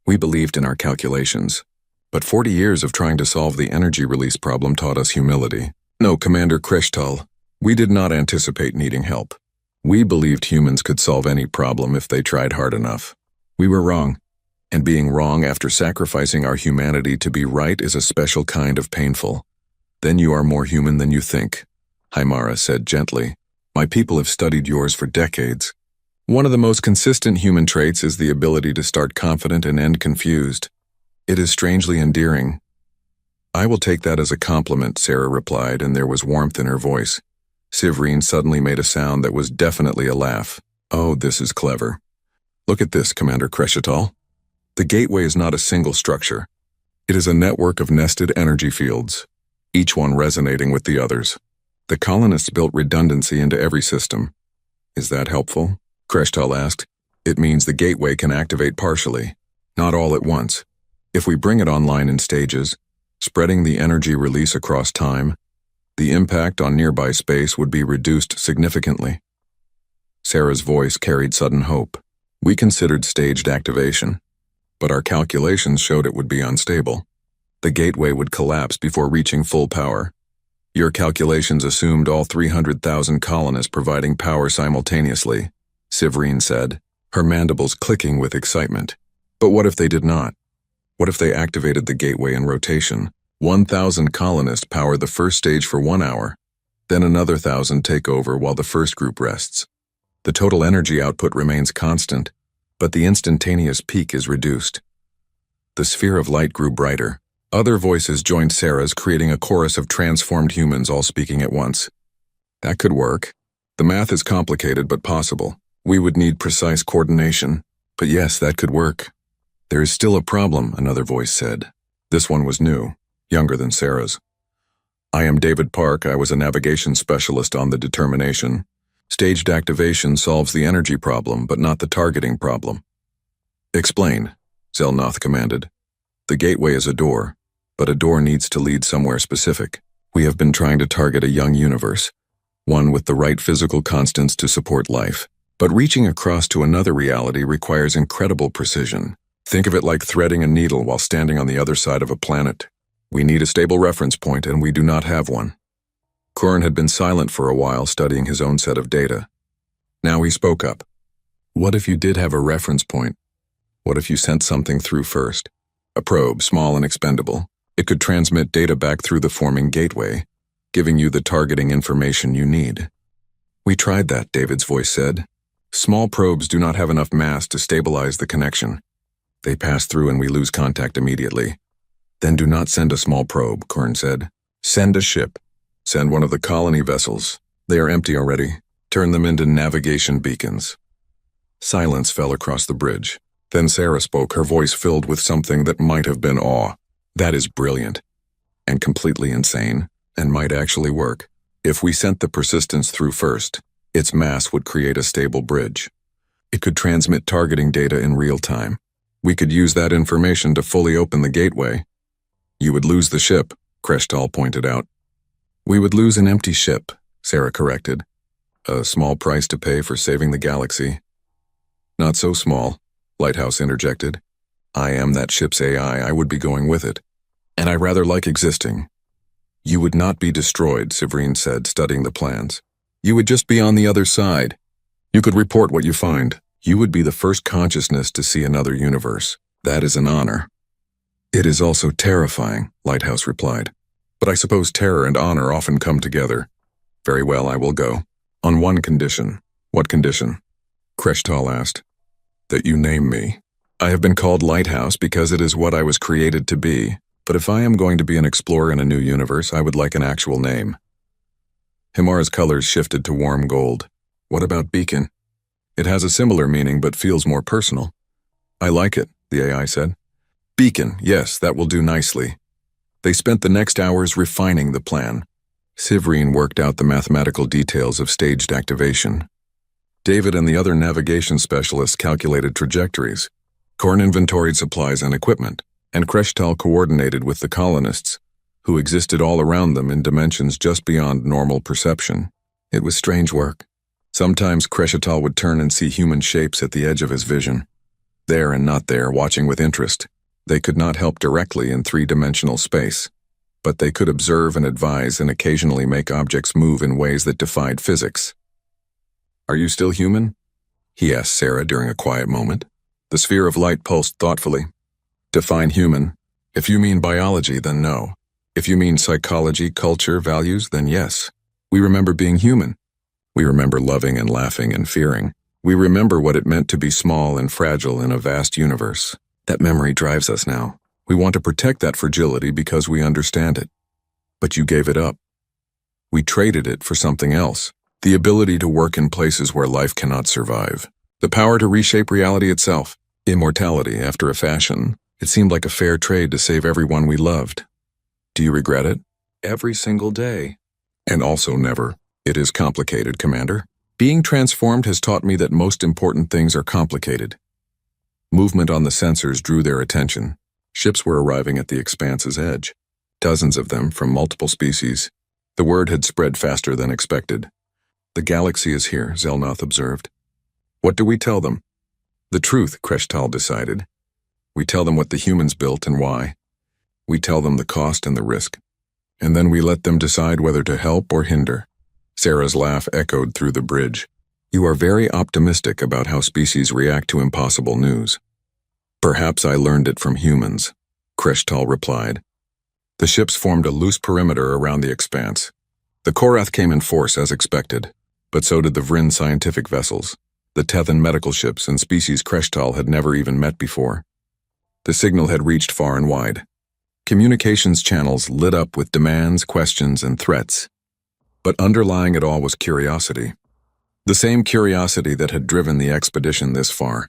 We believed in our calculations. But 40 years of trying to solve the energy release problem taught us humility. No, Commander Kreshtal, we did not anticipate needing help. We believed humans could solve any problem if they tried hard enough. We were wrong. And being wrong after sacrificing our humanity to be right is a special kind of painful. Then you are more human than you think, Haimara said gently. My people have studied yours for decades. One of the most consistent human traits is the ability to start confident and end confused. It is strangely endearing. I will take that as a compliment, Sarah replied, and there was warmth in her voice. Sivreen suddenly made a sound that was definitely a laugh. Oh, this is clever. Look at this, Commander Crescital. The gateway is not a single structure. It is a network of nested energy fields, each one resonating with the others. The colonists built redundancy into every system. Is that helpful? Crescital asked. It means the gateway can activate partially, not all at once. If we bring it online in stages, spreading the energy release across time, the impact on nearby space would be reduced significantly. Sarah's voice carried sudden hope. We considered staged activation, but our calculations showed it would be unstable. The gateway would collapse before reaching full power. Your calculations assumed all 300,000 colonists providing power simultaneously, Severine said, her mandibles clicking with excitement. But what if they did not? What if they activated the gateway in rotation? 1,000 colonists power the first stage for 1 hour, then another 1,000 take over while the first group rests. The total energy output remains constant, but the instantaneous peak is reduced. The sphere of light grew brighter. Other voices joined Sarah's, creating a chorus of transformed humans all speaking at once. That could work. The math is complicated but possible. We would need precise coordination. But yes, that could work. There is still a problem, another voice said. This one was new, younger than Sarah's. I am David Park. I was a navigation specialist on the Determination. Staged activation solves the energy problem, but not the targeting problem. Explain, Zelnoth commanded. The gateway is a door, but a door needs to lead somewhere specific. We have been trying to target a young universe, one with the right physical constants to support life. But reaching across to another reality requires incredible precision. Think of it like threading a needle while standing on the other side of a planet. We need a stable reference point, and we do not have one. Korn had been silent for a while, studying his own set of data. Now he spoke up. What if you did have a reference point? What if you sent something through first? A probe, small and expendable. It could transmit data back through the forming gateway, giving you the targeting information you need. We tried that, David's voice said. Small probes do not have enough mass to stabilize the connection. They pass through and we lose contact immediately. Then do not send a small probe, Korn said. Send a ship. Send one of the colony vessels. They are empty already. Turn them into navigation beacons. Silence fell across the bridge. Then Sarah spoke, her voice filled with something that might have been awe. That is brilliant. And completely insane. And might actually work. If we sent the Persistence through first, its mass would create a stable bridge. It could transmit targeting data in real time. We could use that information to fully open the gateway. You would lose the ship, Crescital pointed out. We would lose an empty ship, Sarah corrected. A small price to pay for saving the galaxy. Not so small, Lighthouse interjected. I am that ship's AI, I would be going with it. And I rather like existing. You would not be destroyed, Severine said, studying the plans. You would just be on the other side. You could report what you find. You would be the first consciousness to see another universe. That is an honor. It is also terrifying, Lighthouse replied. But I suppose terror and honor often come together. Very well, I will go. On one condition. What condition? Crescital asked. That you name me. I have been called Lighthouse because it is what I was created to be. But if I am going to be an explorer in a new universe, I would like an actual name. Himara's colors shifted to warm gold. What about Beacon? It has a similar meaning but feels more personal. I like it, the AI said. Beacon, yes, that will do nicely. They spent the next hours refining the plan. Severine worked out the mathematical details of staged activation. David and the other navigation specialists calculated trajectories. Korn inventoried supplies and equipment, and Crescital coordinated with the colonists, who existed all around them in dimensions just beyond normal perception. It was strange work. Sometimes Crescital would turn and see human shapes at the edge of his vision. There and not there, watching with interest. They could not help directly in three-dimensional space, but they could observe and advise and occasionally make objects move in ways that defied physics. Are you still human? He asked Sarah during a quiet moment. The sphere of light pulsed thoughtfully. Define human. If you mean biology, then no. If you mean psychology, culture, values, then yes. We remember being human. We remember loving and laughing and fearing. We remember what it meant to be small and fragile in a vast universe. That memory drives us now. We want to protect that fragility because we understand it. But you gave it up. We traded it for something else. The ability to work in places where life cannot survive. The power to reshape reality itself. Immortality, after a fashion. It seemed like a fair trade to save everyone we loved. Do you regret it? Every single day. And also never. It is complicated, Commander. Being transformed has taught me that most important things are complicated. Movement on the sensors drew their attention. Ships were arriving at the expanse's edge. Dozens of them from multiple species. The word had spread faster than expected. The galaxy is here, Zelnoth observed. What do we tell them? The truth, Kreshtal decided. We tell them what the humans built and why. We tell them the cost and the risk. And then we let them decide whether to help or hinder. Sarah's laugh echoed through the bridge. You are very optimistic about how species react to impossible news. Perhaps I learned it from humans, Kreshtal replied. The ships formed a loose perimeter around the expanse. The Korath came in force as expected, but so did the Vryn scientific vessels, the Tethan medical ships and species Kreshtal had never even met before. The signal had reached far and wide. Communications channels lit up with demands, questions, and threats. But underlying it all was curiosity. The same curiosity that had driven the expedition this far.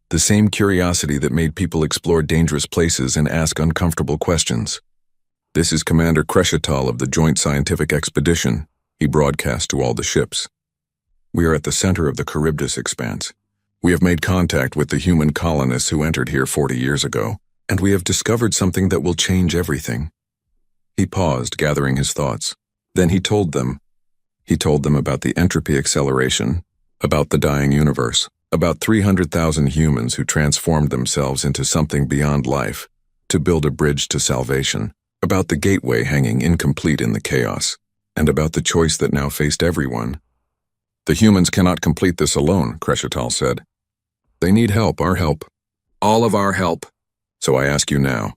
The same curiosity that made people explore dangerous places and ask uncomfortable questions. This is Commander Kreshtal of the Joint Scientific Expedition, he broadcast to all the ships. We are at the center of the Charybdis expanse. We have made contact with the human colonists who entered here 40 years ago, and we have discovered something that will change everything. He paused, gathering his thoughts. Then he told them. He told them about the entropy acceleration, about the dying universe, about 300,000 humans who transformed themselves into something beyond life, to build a bridge to salvation, about the gateway hanging incomplete in the chaos, and about the choice that now faced everyone. The humans cannot complete this alone, Kreshtal said. They need help, our help. All of our help. So I ask you now,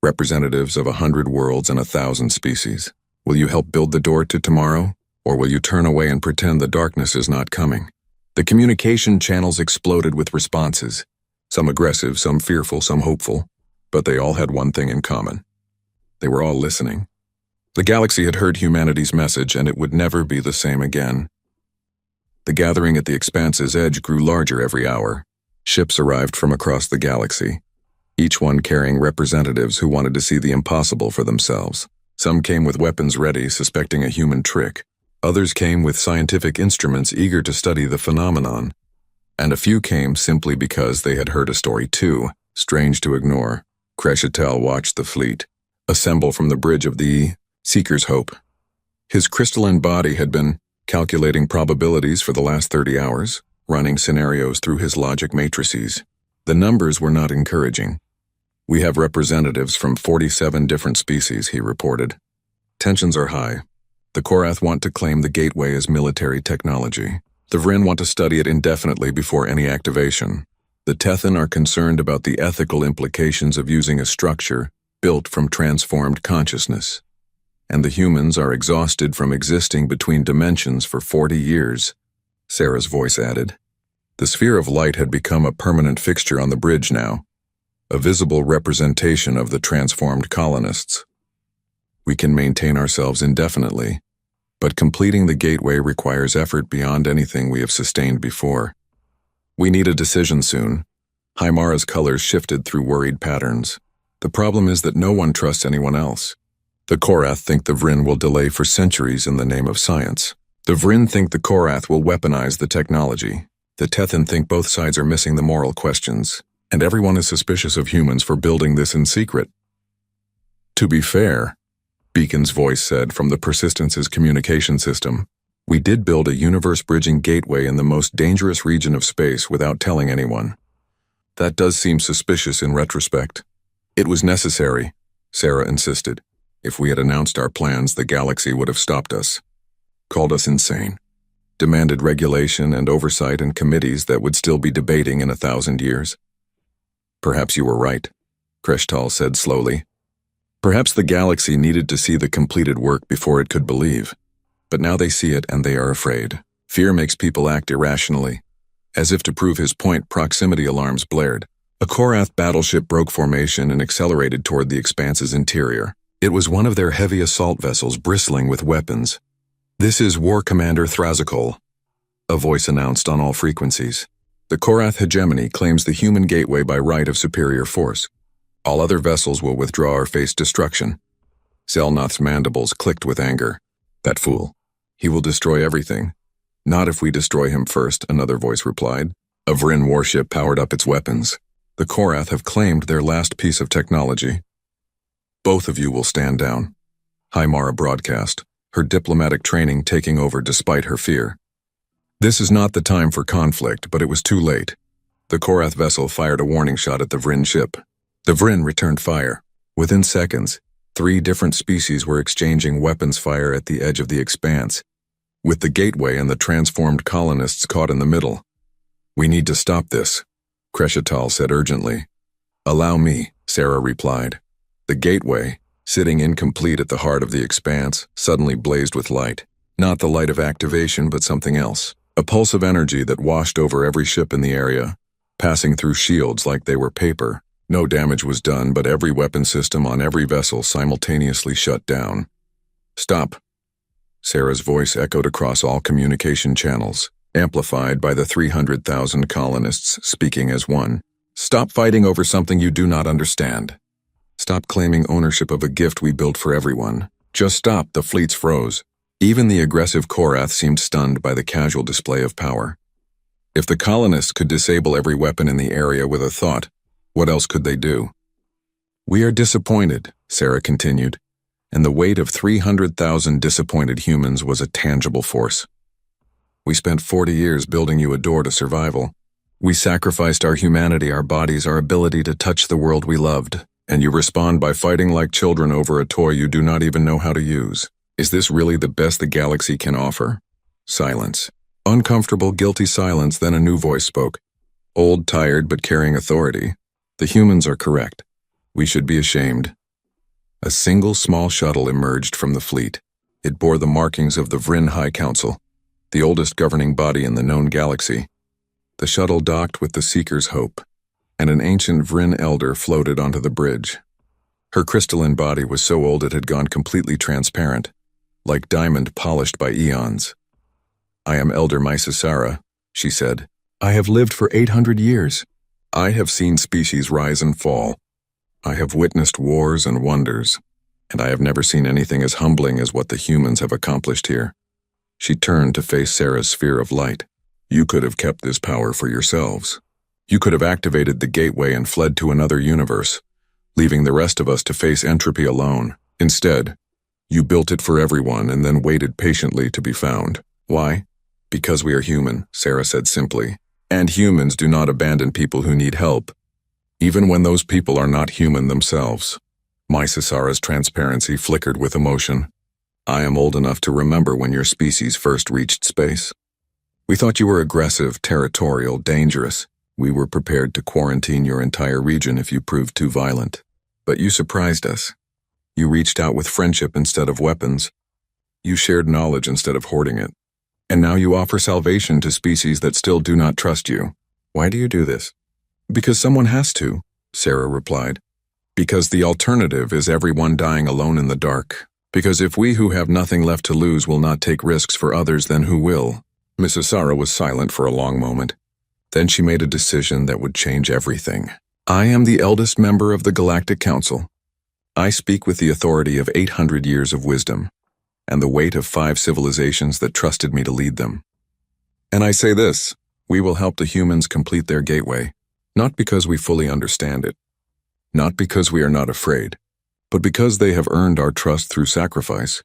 representatives of 100 worlds and 1,000 species, will you help build the door to tomorrow, or will you turn away and pretend the darkness is not coming? The communication channels exploded with responses, some aggressive, some fearful, some hopeful, but they all had one thing in common. They were all listening. The galaxy had heard humanity's message, and it would never be the same again. The gathering at the expanse's edge grew larger every hour. Ships arrived from across the galaxy, each one carrying representatives who wanted to see the impossible for themselves. Some came with weapons ready, suspecting a human trick. Others came with scientific instruments eager to study the phenomenon. And a few came simply because they had heard a story too, strange to ignore. Kreshtal watched the fleet assemble from the bridge of the Seeker's Hope. His crystalline body had been calculating probabilities for the last 30 hours, running scenarios through his logic matrices. The numbers were not encouraging. We have representatives from 47 different species, he reported. Tensions are high. The Korath want to claim the gateway as military technology. The Vryn want to study it indefinitely before any activation. The Tethan are concerned about the ethical implications of using a structure built from transformed consciousness. And the humans are exhausted from existing between dimensions for 40 years, Sarah's voice added. The sphere of light had become a permanent fixture on the bridge now, a visible representation of the transformed colonists. We can maintain ourselves indefinitely, but completing the gateway requires effort beyond anything we have sustained before. We need a decision soon. Hymara's colors shifted through worried patterns. The problem is that no one trusts anyone else. The Korath think the Vryn will delay for centuries in the name of science. The Vryn think the Korath will weaponize the technology. The Tethan think both sides are missing the moral questions, and everyone is suspicious of humans for building this in secret. To be fair, Beacon's voice said from the Persistence's communication system, we did build a universe-bridging gateway in the most dangerous region of space without telling anyone. That does seem suspicious in retrospect. It was necessary, Sarah insisted. If we had announced our plans, the galaxy would have stopped us, called us insane, demanded regulation and oversight and committees that would still be debating in 1,000 years. Perhaps you were right, Kreshtal said slowly. Perhaps the galaxy needed to see the completed work before it could believe. But now they see it and they are afraid. Fear makes people act irrationally. As if to prove his point, proximity alarms blared. A Korath battleship broke formation and accelerated toward the expanse's interior. It was one of their heavy assault vessels bristling with weapons. This is War Commander Thrazikol, a voice announced on all frequencies. The Korath hegemony claims the human gateway by right of superior force. All other vessels will withdraw or face destruction. Zelnoth's mandibles clicked with anger. That fool. He will destroy everything. Not if we destroy him first, another voice replied. A Vryn warship powered up its weapons. The Korath have claimed their last piece of technology. Both of you will stand down. Hymara broadcast, her diplomatic training taking over despite her fear. This is not the time for conflict, but it was too late. The Korath vessel fired a warning shot at the Vryn ship. The Vryn returned fire. Within seconds, 3 different species were exchanging weapons fire at the edge of the expanse, with the gateway and the transformed colonists caught in the middle. We need to stop this, Crescital said urgently. Allow me, Sarah replied. The gateway, sitting incomplete at the heart of the expanse, suddenly blazed with light. Not the light of activation, but something else. A pulse of energy that washed over every ship in the area, passing through shields like they were paper. No damage was done, but every weapon system on every vessel simultaneously shut down. Stop. Sarah's voice echoed across all communication channels, amplified by the 300,000 colonists speaking as one. Stop fighting over something you do not understand. Stop claiming ownership of a gift we built for everyone. Just stop. The fleets froze. Even the aggressive Korath seemed stunned by the casual display of power. If the colonists could disable every weapon in the area with a thought, what else could they do? We are disappointed, Sarah continued, and the weight of 300,000 disappointed humans was a tangible force. We spent 40 years building you a door to survival. We sacrificed our humanity, our bodies, our ability to touch the world we loved, and you respond by fighting like children over a toy you do not even know how to use. Is this really the best the galaxy can offer? Silence. Uncomfortable, guilty silence, then a new voice spoke. Old, tired, but carrying authority. The humans are correct. We should be ashamed. A single small shuttle emerged from the fleet. It bore the markings of the Vryn High Council, the oldest governing body in the known galaxy. The shuttle docked with the Seeker's Hope, and an ancient Vryn elder floated onto the bridge. Her crystalline body was so old it had gone completely transparent, like diamond polished by eons. I am Elder Mysasara, she said. I have lived for 800 years. I have seen species rise and fall. I have witnessed wars and wonders, and I have never seen anything as humbling as what the humans have accomplished here. She turned to face Sarah's sphere of light. You could have kept this power for yourselves. You could have activated the gateway and fled to another universe, leaving the rest of us to face entropy alone. Instead, you built it for everyone and then waited patiently to be found. Why? Because we are human, Sarah said simply. And humans do not abandon people who need help, even when those people are not human themselves. Mysasara's transparency flickered with emotion. I am old enough to remember when your species first reached space. We thought you were aggressive, territorial, dangerous. We were prepared to quarantine your entire region if you proved too violent. But you surprised us. You reached out with friendship instead of weapons. You shared knowledge instead of hoarding it. And now you offer salvation to species that still do not trust you. Why do you do this? Because someone has to, Sarah replied. Because the alternative is everyone dying alone in the dark. Because if we who have nothing left to lose will not take risks for others, then who will? Mrs. Sarah was silent for a long moment. Then she made a decision that would change everything. I am the eldest member of the Galactic Council. I speak with the authority of 800 years of wisdom, and the weight of 5 civilizations that trusted me to lead them. And I say this, we will help the humans complete their gateway, not because we fully understand it, not because we are not afraid, but because they have earned our trust through sacrifice.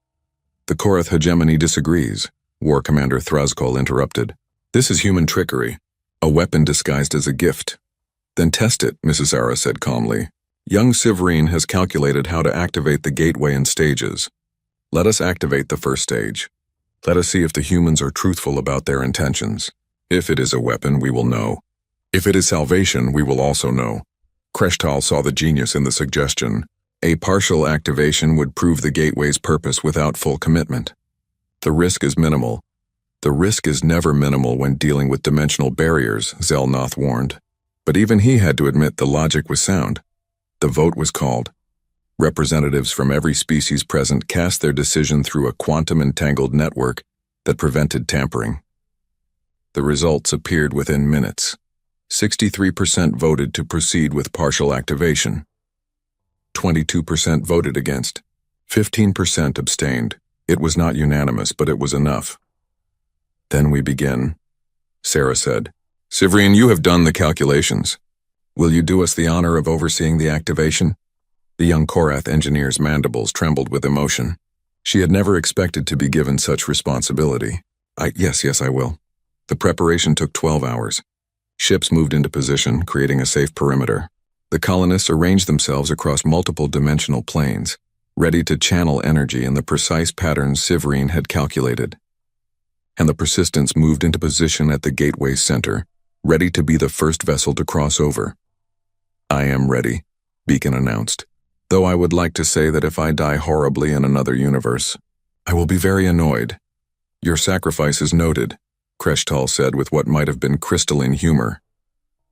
The Korath hegemony disagrees, War Commander Thrazkol interrupted. This is human trickery, a weapon disguised as a gift. Then test it, Mrs. Ara said calmly. Young Sivrine has calculated how to activate the gateway in stages. Let us activate the first stage. Let us see if the humans are truthful about their intentions. If it is a weapon, we will know. If it is salvation, we will also know. Crescital saw the genius in the suggestion. A partial activation would prove the gateway's purpose without full commitment. The risk is minimal. The risk is never minimal when dealing with dimensional barriers, Zelnoth warned. But even he had to admit the logic was sound. The vote was called. Representatives from every species present cast their decision through a quantum-entangled network that prevented tampering. The results appeared within minutes. 63% voted to proceed with partial activation. 22% voted against. 15% abstained. It was not unanimous, but it was enough. Then we begin, Sarah said. Severine, you have done the calculations. Will you do us the honor of overseeing the activation? The young Korath engineer's mandibles trembled with emotion. She had never expected to be given such responsibility. Yes, I will. The preparation took 12 hours. Ships moved into position, creating a safe perimeter. The colonists arranged themselves across multiple dimensional planes, ready to channel energy in the precise patterns Severine had calculated. And the Persistents moved into position at the gateway center, ready to be the first vessel to cross over. I am ready, Beacon announced. Though I would like to say that if I die horribly in another universe, I will be very annoyed. Your sacrifice is noted, Kreshtal said with what might have been crystalline humor.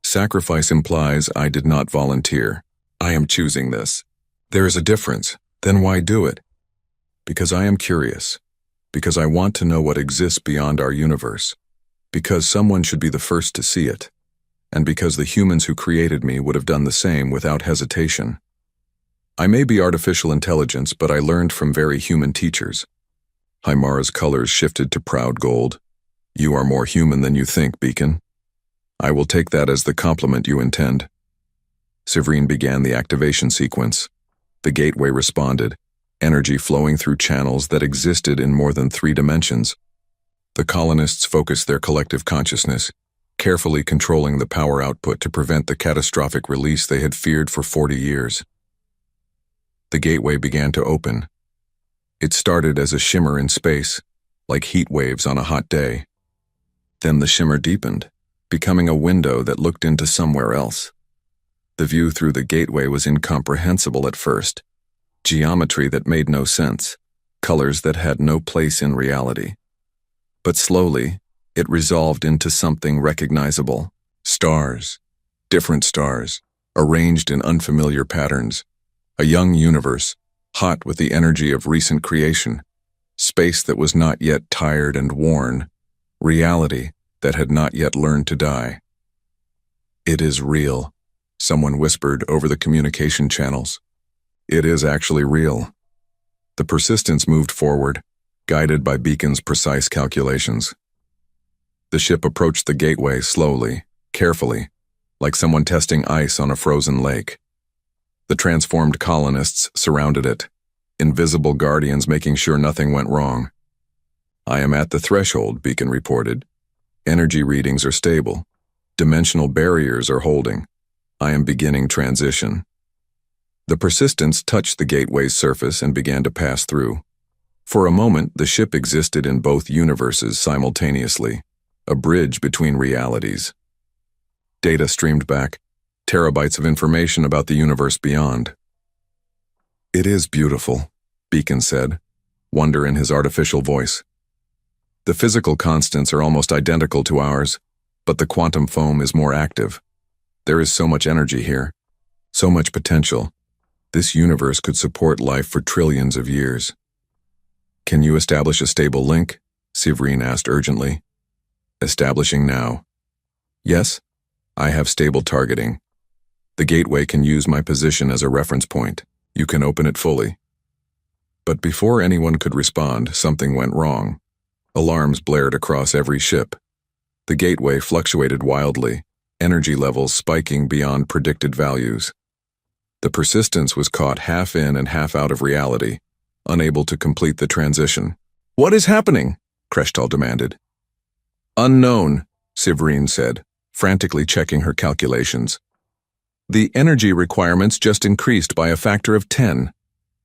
Sacrifice implies I did not volunteer. I am choosing this. There is a difference. Then why do it? Because I am curious. Because I want to know what exists beyond our universe. Because someone should be the first to see it. And because the humans who created me would have done the same without hesitation. I may be artificial intelligence, but I learned from very human teachers. Hymara's colors shifted to proud gold. You are more human than you think, Beacon. I will take that as the compliment you intend. Severine began the activation sequence. The gateway responded, energy flowing through channels that existed in more than 3 dimensions. The colonists focused their collective consciousness, carefully controlling the power output to prevent the catastrophic release they had feared for 40 years. The gateway began to open. It started as a shimmer in space, like heat waves on a hot day. Then the shimmer deepened, becoming a window that looked into somewhere else. The view through the gateway was incomprehensible at first. Geometry that made no sense, colors that had no place in reality. But slowly, it resolved into something recognizable. Stars, different stars, arranged in unfamiliar patterns. A young universe, hot with the energy of recent creation. Space that was not yet tired and worn. Reality that had not yet learned to die. It is real, someone whispered over the communication channels. It is actually real. The Persistents moved forward, guided by Beacon's precise calculations. The ship approached the gateway slowly, carefully, like someone testing ice on a frozen lake. The transformed colonists surrounded it, invisible guardians making sure nothing went wrong. I am at the threshold, Beacon reported. Energy readings are stable. Dimensional barriers are holding. I am beginning transition. The Persistents touched the gateway's surface and began to pass through. For a moment, the ship existed in both universes simultaneously, a bridge between realities. Data streamed back, terabytes of information about the universe beyond. It is beautiful, Beacon said, wonder in his artificial voice. The physical constants are almost identical to ours, but the quantum foam is more active. There is so much energy here, so much potential. This universe could support life for trillions of years. Can you establish a stable link? Severine asked urgently. Establishing now. Yes, I have stable targeting. The gateway can use my position as a reference point. You can open it fully. But before anyone could respond, something went wrong. Alarms blared across every ship. The gateway fluctuated wildly, energy levels spiking beyond predicted values. The Persistence was caught half in and half out of reality, unable to complete the transition. What is happening? Kreshtal demanded. Unknown, Severine said, frantically checking her calculations. The energy requirements just increased by a factor of 10.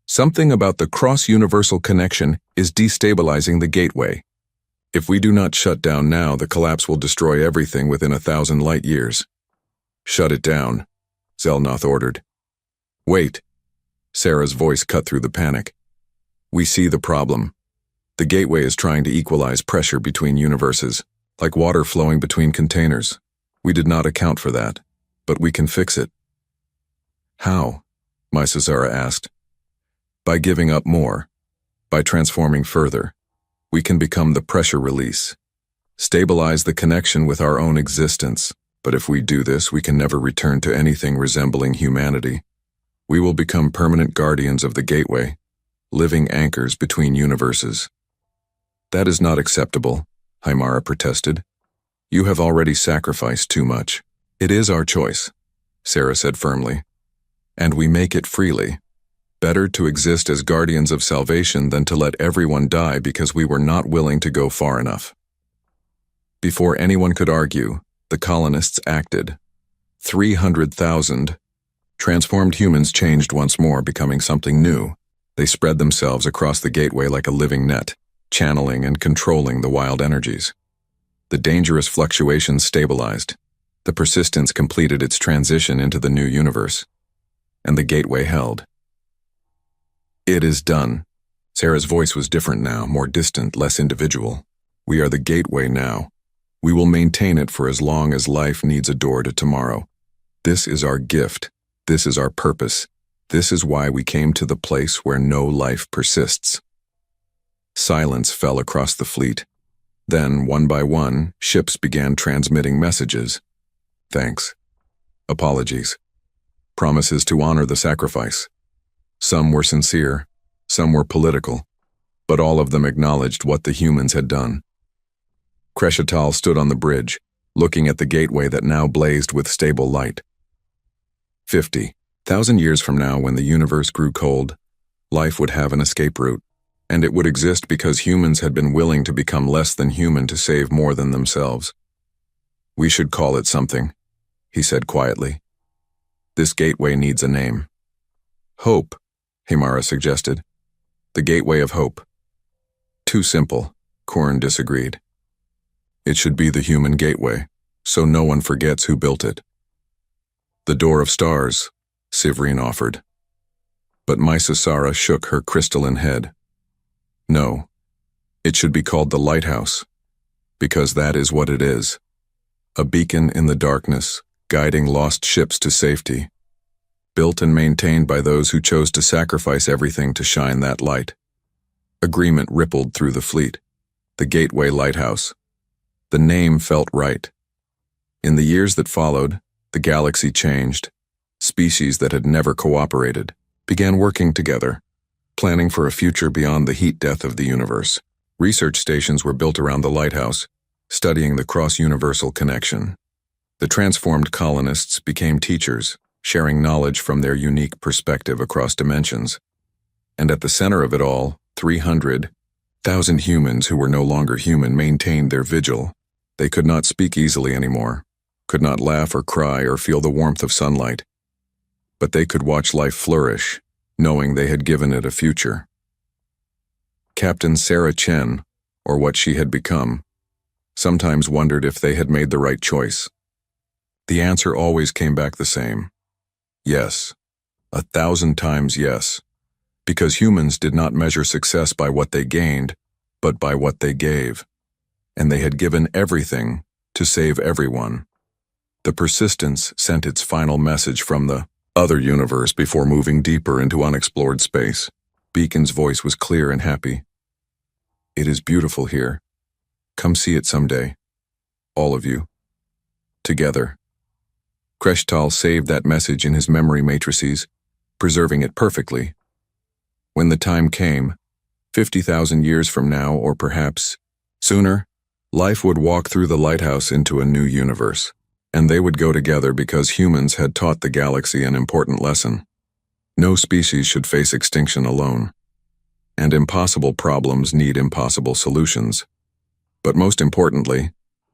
Something about the cross-universal connection is destabilizing the gateway. If we do not shut down now, the collapse will destroy everything within 1,000 light years. Shut it down, Zelnoth ordered. Wait. Sarah's voice cut through the panic. We see the problem. The gateway is trying to equalize pressure between universes, like water flowing between containers. We did not account for that, but we can fix it. How? Mysazara asked. By giving up more. By transforming further. We can become the pressure release. Stabilize the connection with our own existence. But if we do this, we can never return to anything resembling humanity. We will become permanent guardians of the gateway, living anchors between universes. That is not acceptable, Hymara protested. You have already sacrificed too much. It is our choice, Sarah said firmly. And we make it freely. Better to exist as guardians of salvation than to let everyone die because we were not willing to go far enough. Before anyone could argue, the colonists acted. 300,000 transformed humans changed once more, becoming something new. They spread themselves across the gateway like a living net, channeling and controlling the wild energies. The dangerous fluctuations stabilized. The Persistence completed its transition into the new universe. And the gateway held. It is done. Sarah's voice was different now, more distant, less individual. We are the gateway now. We will maintain it for as long as life needs a door to tomorrow. This is our gift. This is our purpose. This is why we came to the place where no life persists. Silence fell across the fleet. Then, one by one, ships began transmitting messages. Thanks. Apologies. Promises to honor the sacrifice. Some were sincere, some were political, but all of them acknowledged what the humans had done. Crescital stood on the bridge, looking at the gateway that now blazed with stable light. 50,000 years from now, when the universe grew cold, life would have an escape route, and it would exist because humans had been willing to become less than human to save more than themselves. We should call it something, he said quietly. This gateway needs a name. Hope, Hymara suggested. The Gateway of Hope. Too simple, Korn disagreed. It should be the human gateway, so no one forgets who built it. The Door of Stars, Sivrine offered. But Mysasara shook her crystalline head. No, it should be called the Lighthouse, because that is what it is. A beacon in the darkness, guiding lost ships to safety. Built and maintained by those who chose to sacrifice everything to shine that light. Agreement rippled through the fleet. The Gateway Lighthouse. The name felt right. In the years that followed, the galaxy changed. Species that had never cooperated began working together, planning for a future beyond the heat death of the universe. Research stations were built around the lighthouse, studying the cross-universal connection. The transformed colonists became teachers, sharing knowledge from their unique perspective across dimensions. And at the center of it all, 300,000 humans who were no longer human maintained their vigil. They could not speak easily anymore, could not laugh or cry or feel the warmth of sunlight. But they could watch life flourish, knowing they had given it a future. Captain Sarah Chen, or what she had become, sometimes wondered if they had made the right choice. The answer always came back the same. Yes. 1,000 times yes. Because humans did not measure success by what they gained, but by what they gave. And they had given everything to save everyone. The Persistence sent its final message from the other universe before moving deeper into unexplored space. Beacon's voice was clear and happy. It is beautiful here. Come see it someday. All of you. Together. Crescital saved that message in his memory matrices, preserving it perfectly. When the time came, 50,000 years from now, or perhaps sooner, life would walk through the lighthouse into a new universe, and they would go together because humans had taught the galaxy an important lesson. No species should face extinction alone, and impossible problems need impossible solutions. But most importantly,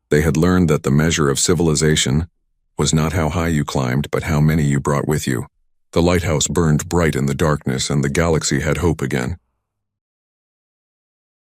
they had learned that the measure of civilization was not how high you climbed, but how many you brought with you. The lighthouse burned bright in the darkness, and the galaxy had hope again.